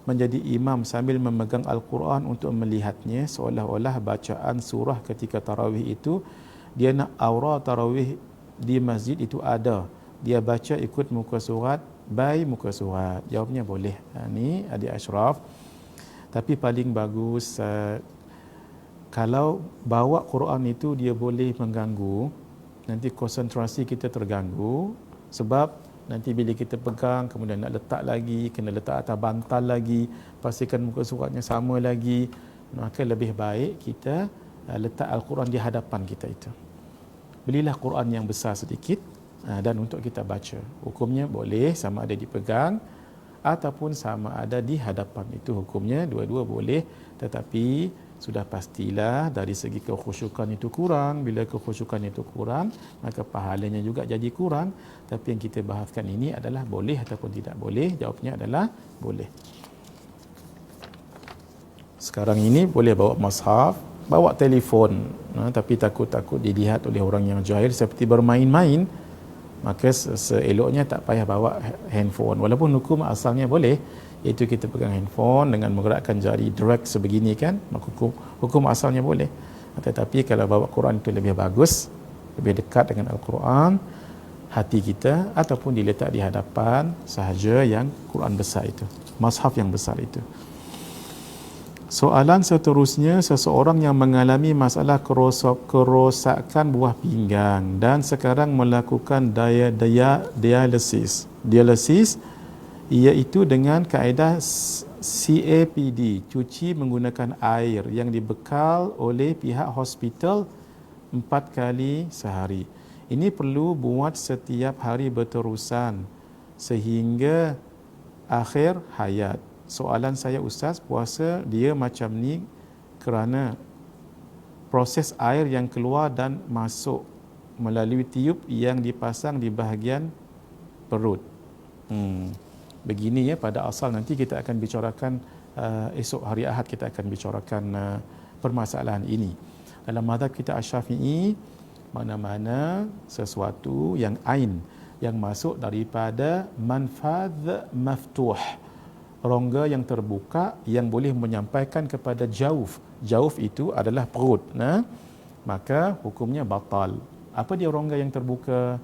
menjadi imam sambil memegang Al-Quran untuk melihatnya, seolah-olah bacaan surah ketika tarawih itu dia nak aura tarawih di masjid itu ada. Dia baca ikut muka surat, by muka surat. Jawabnya boleh. Ni adik Ashraf. Tapi paling bagus kalau bawa Quran itu dia boleh mengganggu, nanti konsentrasi kita terganggu, sebab nanti bila kita pegang kemudian nak letak lagi, kena letak atas bantal lagi, pastikan muka suratnya sama lagi, maka lebih baik kita letak Al-Quran di hadapan kita itu. Belilah Quran yang besar sedikit dan untuk kita baca. Hukumnya boleh sama ada dipegang ataupun sama ada di hadapan. Itu hukumnya dua-dua boleh, tetapi sudah pastilah dari segi kekhusyukan itu kurang. Bila kekhusyukan itu kurang, maka pahalanya juga jadi kurang. Tapi yang kita bahaskan ini adalah boleh ataupun tidak boleh. Jawabnya adalah boleh. Sekarang ini boleh bawa mushaf, bawa telefon, tapi takut-takut dilihat oleh orang yang jahil seperti bermain-main, maka seeloknya tak payah bawa handphone. Walaupun hukum asalnya boleh, iaitu kita pegang handphone dengan menggerakkan jari drag sebegini kan, maka hukum asalnya boleh. Tetapi kalau bawa Quran itu lebih bagus, lebih dekat dengan Al-Quran, hati kita, ataupun diletak di hadapan sahaja yang Quran besar itu, mushaf yang besar itu. Soalan seterusnya, seseorang yang mengalami masalah kerosakan buah pinggang dan sekarang melakukan dialisis. Dialisis iaitu dengan kaedah CAPD, cuci menggunakan air yang dibekal oleh pihak hospital 4 kali sehari. Ini perlu buat setiap hari berterusan sehingga akhir hayat. Soalan saya, Ustaz, puasa dia macam ni kerana proses air yang keluar dan masuk melalui tiub yang dipasang di bahagian perut. Begini ya pada asal. Nanti kita akan bicarakan esok hari Ahad, kita akan bicarakan permasalahan ini. Dalam mazhab kita Asy-Syafi'i, mana-mana sesuatu yang ain yang masuk daripada manfadh maftuh, rongga yang terbuka yang boleh menyampaikan kepada jauf. Jauf itu adalah perut. Maka hukumnya batal. Apa dia rongga yang terbuka?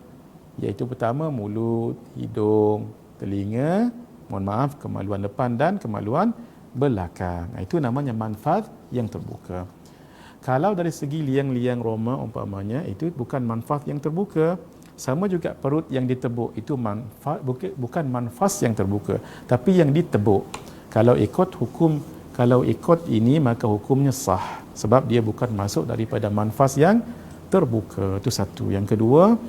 Iaitu pertama mulut, hidung, telinga, mohon maaf, kemaluan depan dan kemaluan belakang. Itu namanya manfadh yang terbuka. Kalau dari segi liang-liang roma umpamanya, itu bukan manfadh yang terbuka. Sama juga perut yang ditebuk, itu bukan manfas yang terbuka, tapi yang ditebuk. Kalau ikut ini, maka hukumnya sah, sebab dia bukan masuk daripada manfas yang terbuka. Itu satu. Yang kedua,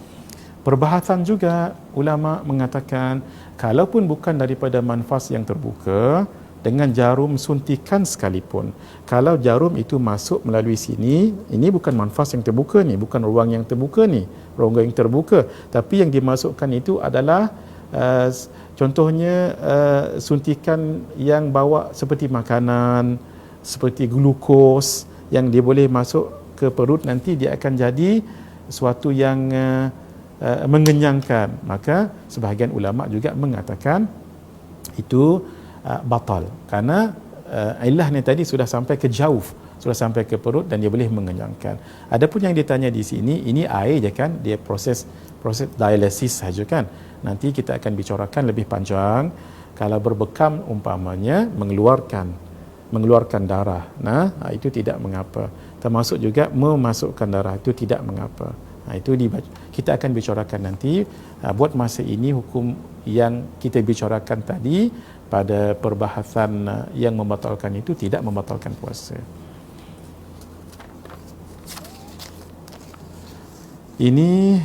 perbahasan juga ulama mengatakan, kalaupun bukan daripada manfas yang terbuka, dengan jarum suntikan sekalipun, kalau jarum itu masuk melalui sini, ini bukan manfas yang terbuka ni, bukan ruang yang terbuka ni, rongga yang terbuka, tapi yang dimasukkan itu adalah contohnya suntikan yang bawa seperti makanan, seperti glukos yang dia boleh masuk ke perut, nanti dia akan jadi suatu yang mengenyangkan, maka sebahagian ulama juga mengatakan itu batal kerana ilahnya tadi sudah sampai ke jauf, sudah sampai ke perut dan dia boleh mengenyangkan. Adapun yang ditanya di sini, ini air je kan, dia proses dialisis saja kan. Nanti kita akan bicarakan lebih panjang kalau berbekam umpamanya mengeluarkan darah. Nah, itu tidak mengapa. Termasuk juga memasukkan darah itu tidak mengapa. Itu kita akan bicarakan nanti. Buat masa ini hukum yang kita bicarakan tadi pada perbahasan yang membatalkan itu tidak membatalkan puasa. Ini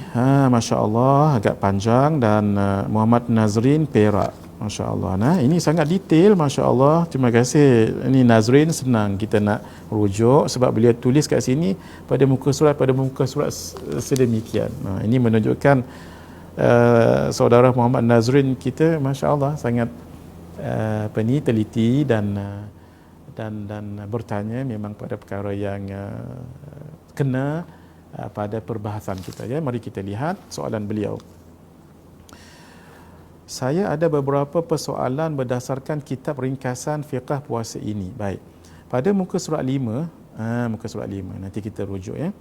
Masya Allah agak panjang dan Muhammad Nazrin Perak, Masya Allah. Nah, ini sangat detail, Masya Allah. Terima kasih. Ini Nazrin senang kita nak rujuk sebab beliau tulis kat sini pada muka surat sedemikian. Nah, ini menunjukkan saudara Muhammad Nazrin kita, Masya Allah, sangat teliti dan bertanya memang pada perkara yang kena pada perbahasan kita, ya. Mari kita lihat soalan beliau. Saya ada beberapa persoalan berdasarkan kitab ringkasan fiqh puasa ini. Baik. Pada muka surat 5, nanti kita rujuk, ya.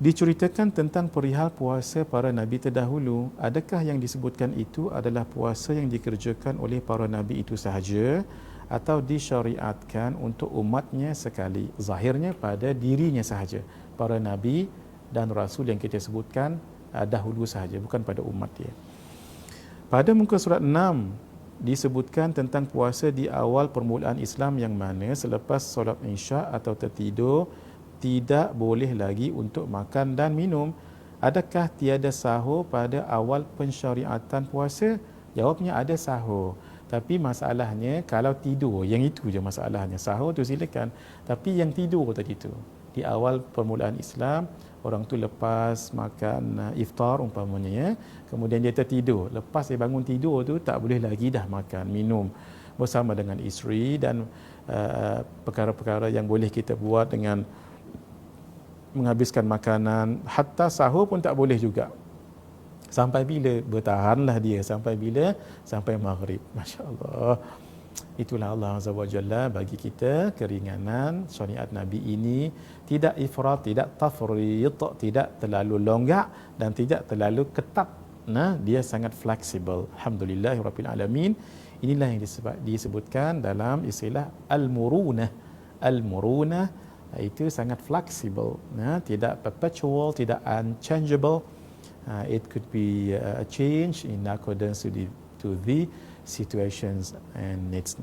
Diceritakan tentang perihal puasa para nabi terdahulu. Adakah yang disebutkan itu adalah puasa yang dikerjakan oleh para nabi itu sahaja atau disyariatkan untuk umatnya sekali? Zahirnya pada dirinya sahaja, para nabi dan rasul yang kita sebutkan dahulu sahaja, bukan pada umat dia. Pada muka surat 6 disebutkan tentang puasa di awal permulaan Islam yang mana selepas solat Isya atau tertidur tidak boleh lagi untuk makan dan minum. Adakah tiada sahur pada awal pensyariatan puasa? Jawabnya ada sahur. Tapi masalahnya kalau tidur, yang itu je masalahnya. Sahur tu silakan, tapi yang tidur tadi tu, di awal permulaan Islam, orang tu lepas makan iftar umpamanya, ya, kemudian dia tertidur. Lepas dia bangun tidur tu tak boleh lagi dah makan, minum bersama dengan isteri dan perkara-perkara yang boleh kita buat dengan menghabiskan makanan. Hatta sahur pun tak boleh juga. Sampai bila? Bertahanlah dia sampai bila? Sampai maghrib. Masya Allah. Itulah Allah Azza wa Jalla bagi kita keringanan syariat Nabi ini, tidak ifrat, tidak tafrit, tidak terlalu longgak dan tidak terlalu ketat. Nah, dia sangat fleksibel. Alhamdulillahirabbil alamin. Inilah yang disebutkan dalam istilah al-murunah. Al-murunah itu sangat fleksibel, tidak perpetual, tidak unchangeable. It could be a change in accordance to the situations and needs.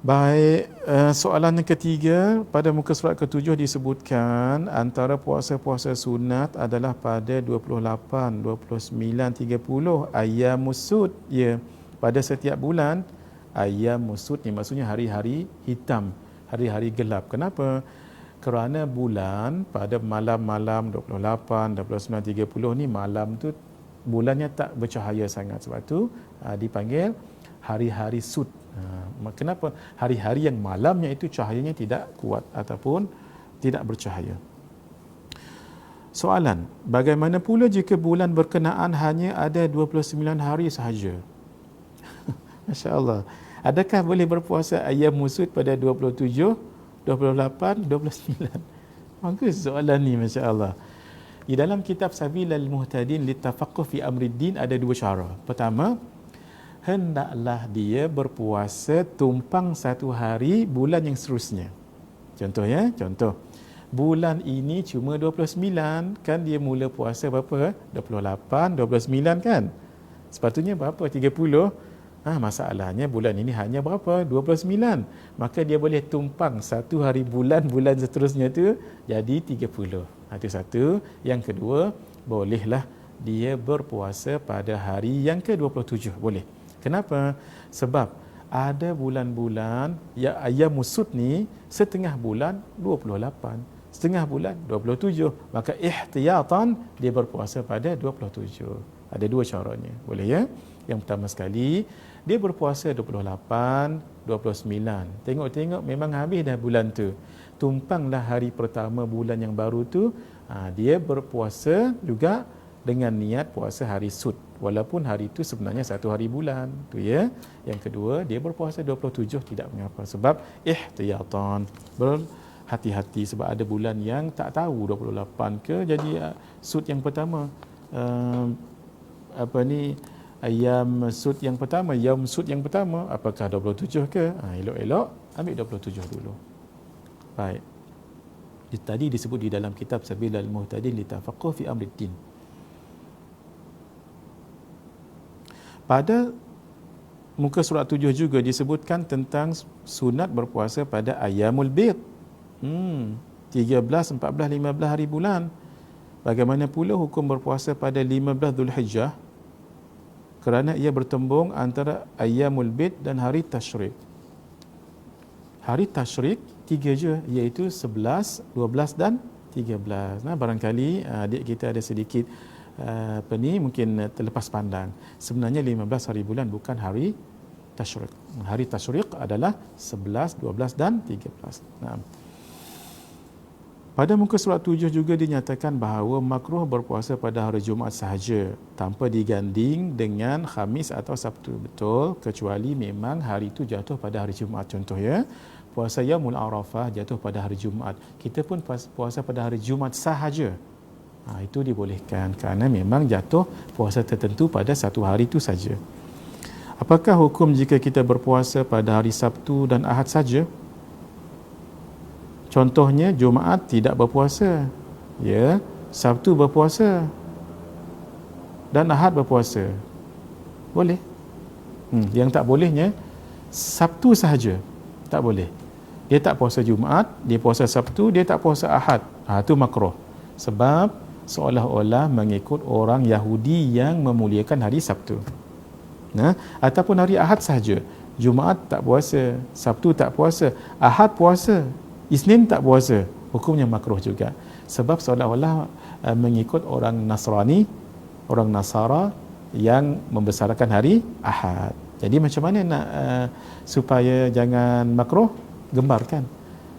Baik, soalan yang ketiga, pada muka surat ke-7 disebutkan antara puasa-puasa sunat adalah pada 28, 29, 30 ayyamus sud, ya, pada setiap bulan. Ayyamus sud ni maksudnya hari-hari hitam, hari-hari gelap. Kenapa? Kerana bulan pada malam-malam 28, 29, 30 ni malam tu bulannya tak bercahaya sangat, sebab tu dipanggil hari-hari sud. Kenapa? Hari-hari yang malamnya itu cahayanya tidak kuat ataupun tidak bercahaya. Soalan, bagaimana pula jika bulan berkenaan hanya ada 29 hari sahaja? Masya Allah. Adakah boleh berpuasa ayam musud pada 27, 28, 29? Bagus soalan ni, Masya Allah. Di dalam kitab Sabilal Muhtadin Littafaqquh fi Amriddin ada dua cara. Pertama, hendaklah dia berpuasa tumpang satu hari bulan yang seterusnya. Contoh, ya, contoh. Bulan ini cuma 29, kan dia mula puasa berapa? 28, 29 kan? Sepatutnya berapa? 30. Masalahnya bulan ini hanya berapa? 29. Maka dia boleh tumpang satu hari bulan seterusnya tu jadi 30. Itu satu. Yang kedua, bolehlah dia berpuasa pada hari yang ke-27. Boleh. Kenapa? Sebab ada bulan-bulan ya ayam musud ni setengah bulan 28, setengah bulan 27. Maka ihtiyatan dia berpuasa pada 27. Ada dua caranya. Boleh, ya? Yang pertama sekali, dia berpuasa 28, 29. Tengok-tengok memang habis dah bulan tu. Tumpanglah hari pertama bulan yang baru tu, dia berpuasa juga dengan niat puasa hari Sud, walaupun hari itu sebenarnya satu hari bulan tu ya. Yang kedua, dia berpuasa 27 tidak mengapa, sebab ihtiyatan, berhati-hati, sebab ada bulan yang tak tahu 28 ke, jadi Sud yang pertama ayam Sud yang pertama, yaum Sud yang pertama, apakah 27 ke? Elok-elok ambil 27 dulu. Baik. Tadi disebut di dalam kitab Sabilal Muhtadin litafaqquh fi amrid din. Pada muka surat 7 juga disebutkan tentang sunat berpuasa pada Ayyamul Bid. 13, 14, 15 hari bulan. Bagaimana pula hukum berpuasa pada 15 Zulhijjah? Kerana ia bertembung antara Ayyamul Bid dan hari Tasyrik. Hari Tasyrik 3 je, iaitu 11, 12 dan 13. Nah, barangkali adik kita ada sedikit mungkin terlepas pandang. Sebenarnya 15 hari bulan bukan hari Tasyrik. Hari Tasyrik adalah 11, 12 dan 13. Nah, pada muka surat 7 juga dinyatakan bahawa makruh berpuasa pada hari Jumaat sahaja tanpa diganding dengan Khamis atau Sabtu. Betul, kecuali memang hari itu jatuh pada hari Jumaat. Contoh ya, puasa Yaumul Arafah jatuh pada hari Jumaat. Kita pun puasa pada hari Jumaat sahaja. Itu dibolehkan kerana memang jatuh puasa tertentu pada satu hari itu saja. Apakah hukum jika kita berpuasa pada hari Sabtu dan Ahad saja? Contohnya Jumaat tidak berpuasa, ya, Sabtu berpuasa dan Ahad berpuasa. Boleh. Yang tak bolehnya Sabtu sahaja. Tak boleh. Dia tak puasa Jumaat, dia puasa Sabtu, dia tak puasa Ahad. Itu makruh. Sebab seolah-olah mengikut orang Yahudi yang memuliakan hari Sabtu. Ataupun hari Ahad sahaja. Jumaat tak puasa, Sabtu tak puasa, Ahad puasa, Isnin tak puasa. Hukumnya makruh juga. Sebab seolah-olah mengikut orang Nasrani, orang Nasara yang membesarkan hari Ahad. Jadi macam mana nak supaya jangan makruh? Gembarkan.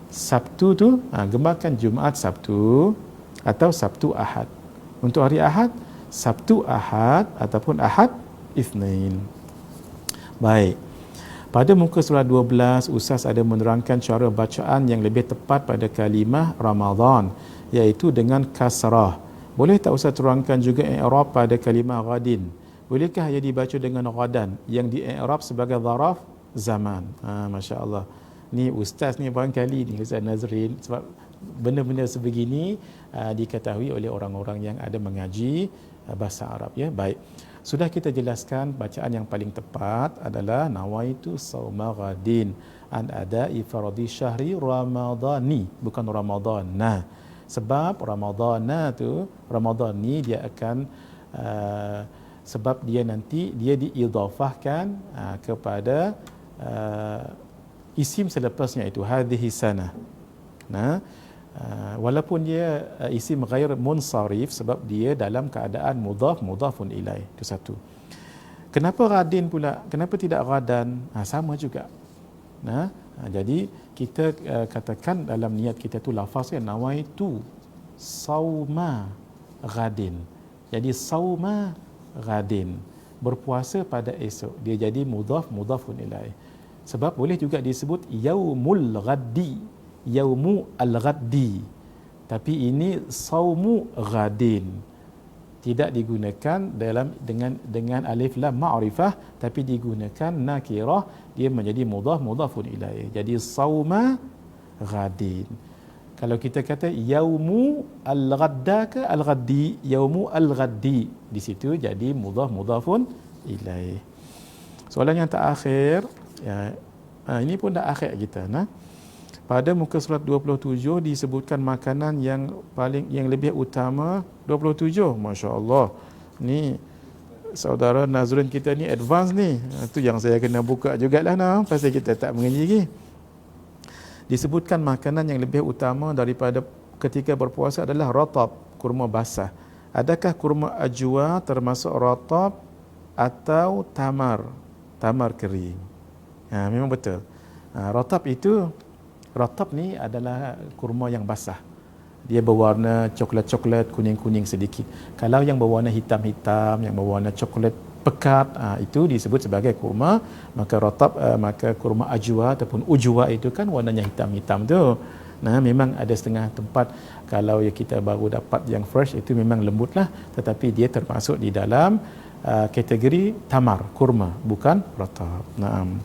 Sabtu tu, gembarkan Jumaat Sabtu atau Sabtu Ahad. Untuk hari Ahad, Sabtu Ahad ataupun Ahad Isnin. Baik. Pada muka surat 12, Ustaz ada menerangkan cara bacaan yang lebih tepat pada kalimah Ramadan, iaitu dengan kasrah. Boleh tak Ustaz terangkan juga i'rab pada kalimah ghadin? Bolehkah ia dibaca dengan ghadan yang di-i'rab sebagai zaraf zaman? Masya Allah. Ni Ustaz ni barangkali ni Ustaz Nazrin, sebab benda-benda sebegini diketahui oleh orang-orang yang ada mengaji bahasa Arab, ya. Baik. Sudah kita jelaskan bacaan yang paling tepat adalah nawaitu sauma ghadin an ada'i faradhi syahri ramadhani, bukan ramadhana. Sebab ramadhana tu, Ramadan ni dia akan sebab dia nanti dia diidhafahkan kepada isim selepasnya, itu hadhihi sanah. Walaupun dia isim ghair munsarif, sebab dia dalam keadaan mudhafun ilaih. Itu satu. Kenapa radin pula? Kenapa tidak radan? Sama juga. Jadi kita katakan dalam niat kita tu lafaznya nawaitu sauma ghadin. Jadi sauma ghadin, berpuasa pada esok. Dia jadi mudhafun ilaih. Sebab boleh juga disebut yaumul ghaddi, yaumu al-ghaddi, tapi ini saumu ghadin, tidak digunakan dengan alif lam ma'rifah, tapi digunakan nakirah, dia menjadi mudhafun ilaih. Jadi sauma ghadin. Kalau kita kata yaumu al-ghaddaka al-ghaddi, yaumu al-ghaddi, di situ jadi mudhafun ilaih. Soalan yang terakhir, ya, ini pun dah akhir kita. Pada muka surat 27 disebutkan makanan yang lebih utama. 27, Masya Allah. Ni saudara Nazrin kita ni advance ni. Itu yang saya kena buka jugalah pasal kita tak mengaji lagi. Disebutkan makanan yang lebih utama daripada ketika berpuasa adalah ratab, kurma basah. Adakah kurma ajwa termasuk ratab atau tamar kering? Memang betul. Ratab ni adalah kurma yang basah. dia berwarna coklat-coklat, kuning-kuning sedikit. Kalau yang berwarna hitam-hitam, yang berwarna coklat pekat, itu disebut sebagai kurma. Maka rotab, maka kurma ajwa ataupun ujwa itu kan warnanya hitam-hitam tu. Nah, memang ada setengah tempat kalau kita baru dapat yang fresh itu memang lembutlah, tetapi dia termasuk di dalam kategori tamar, kurma, bukan rotab. Naam.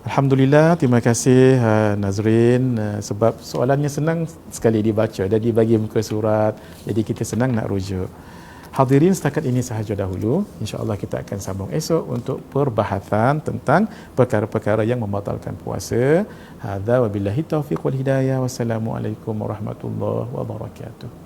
Alhamdulillah, terima kasih Nazrin, sebab soalannya senang sekali dibaca dan dibagi muka surat, jadi kita senang nak rujuk. Hadirin, setakat ini sahaja dahulu. InsyaAllah kita akan sambung esok untuk perbahasan tentang perkara-perkara yang membatalkan puasa. Hadza wabillahi taufiq wal hidayah. Wassalamualaikum warahmatullahi wabarakatuh.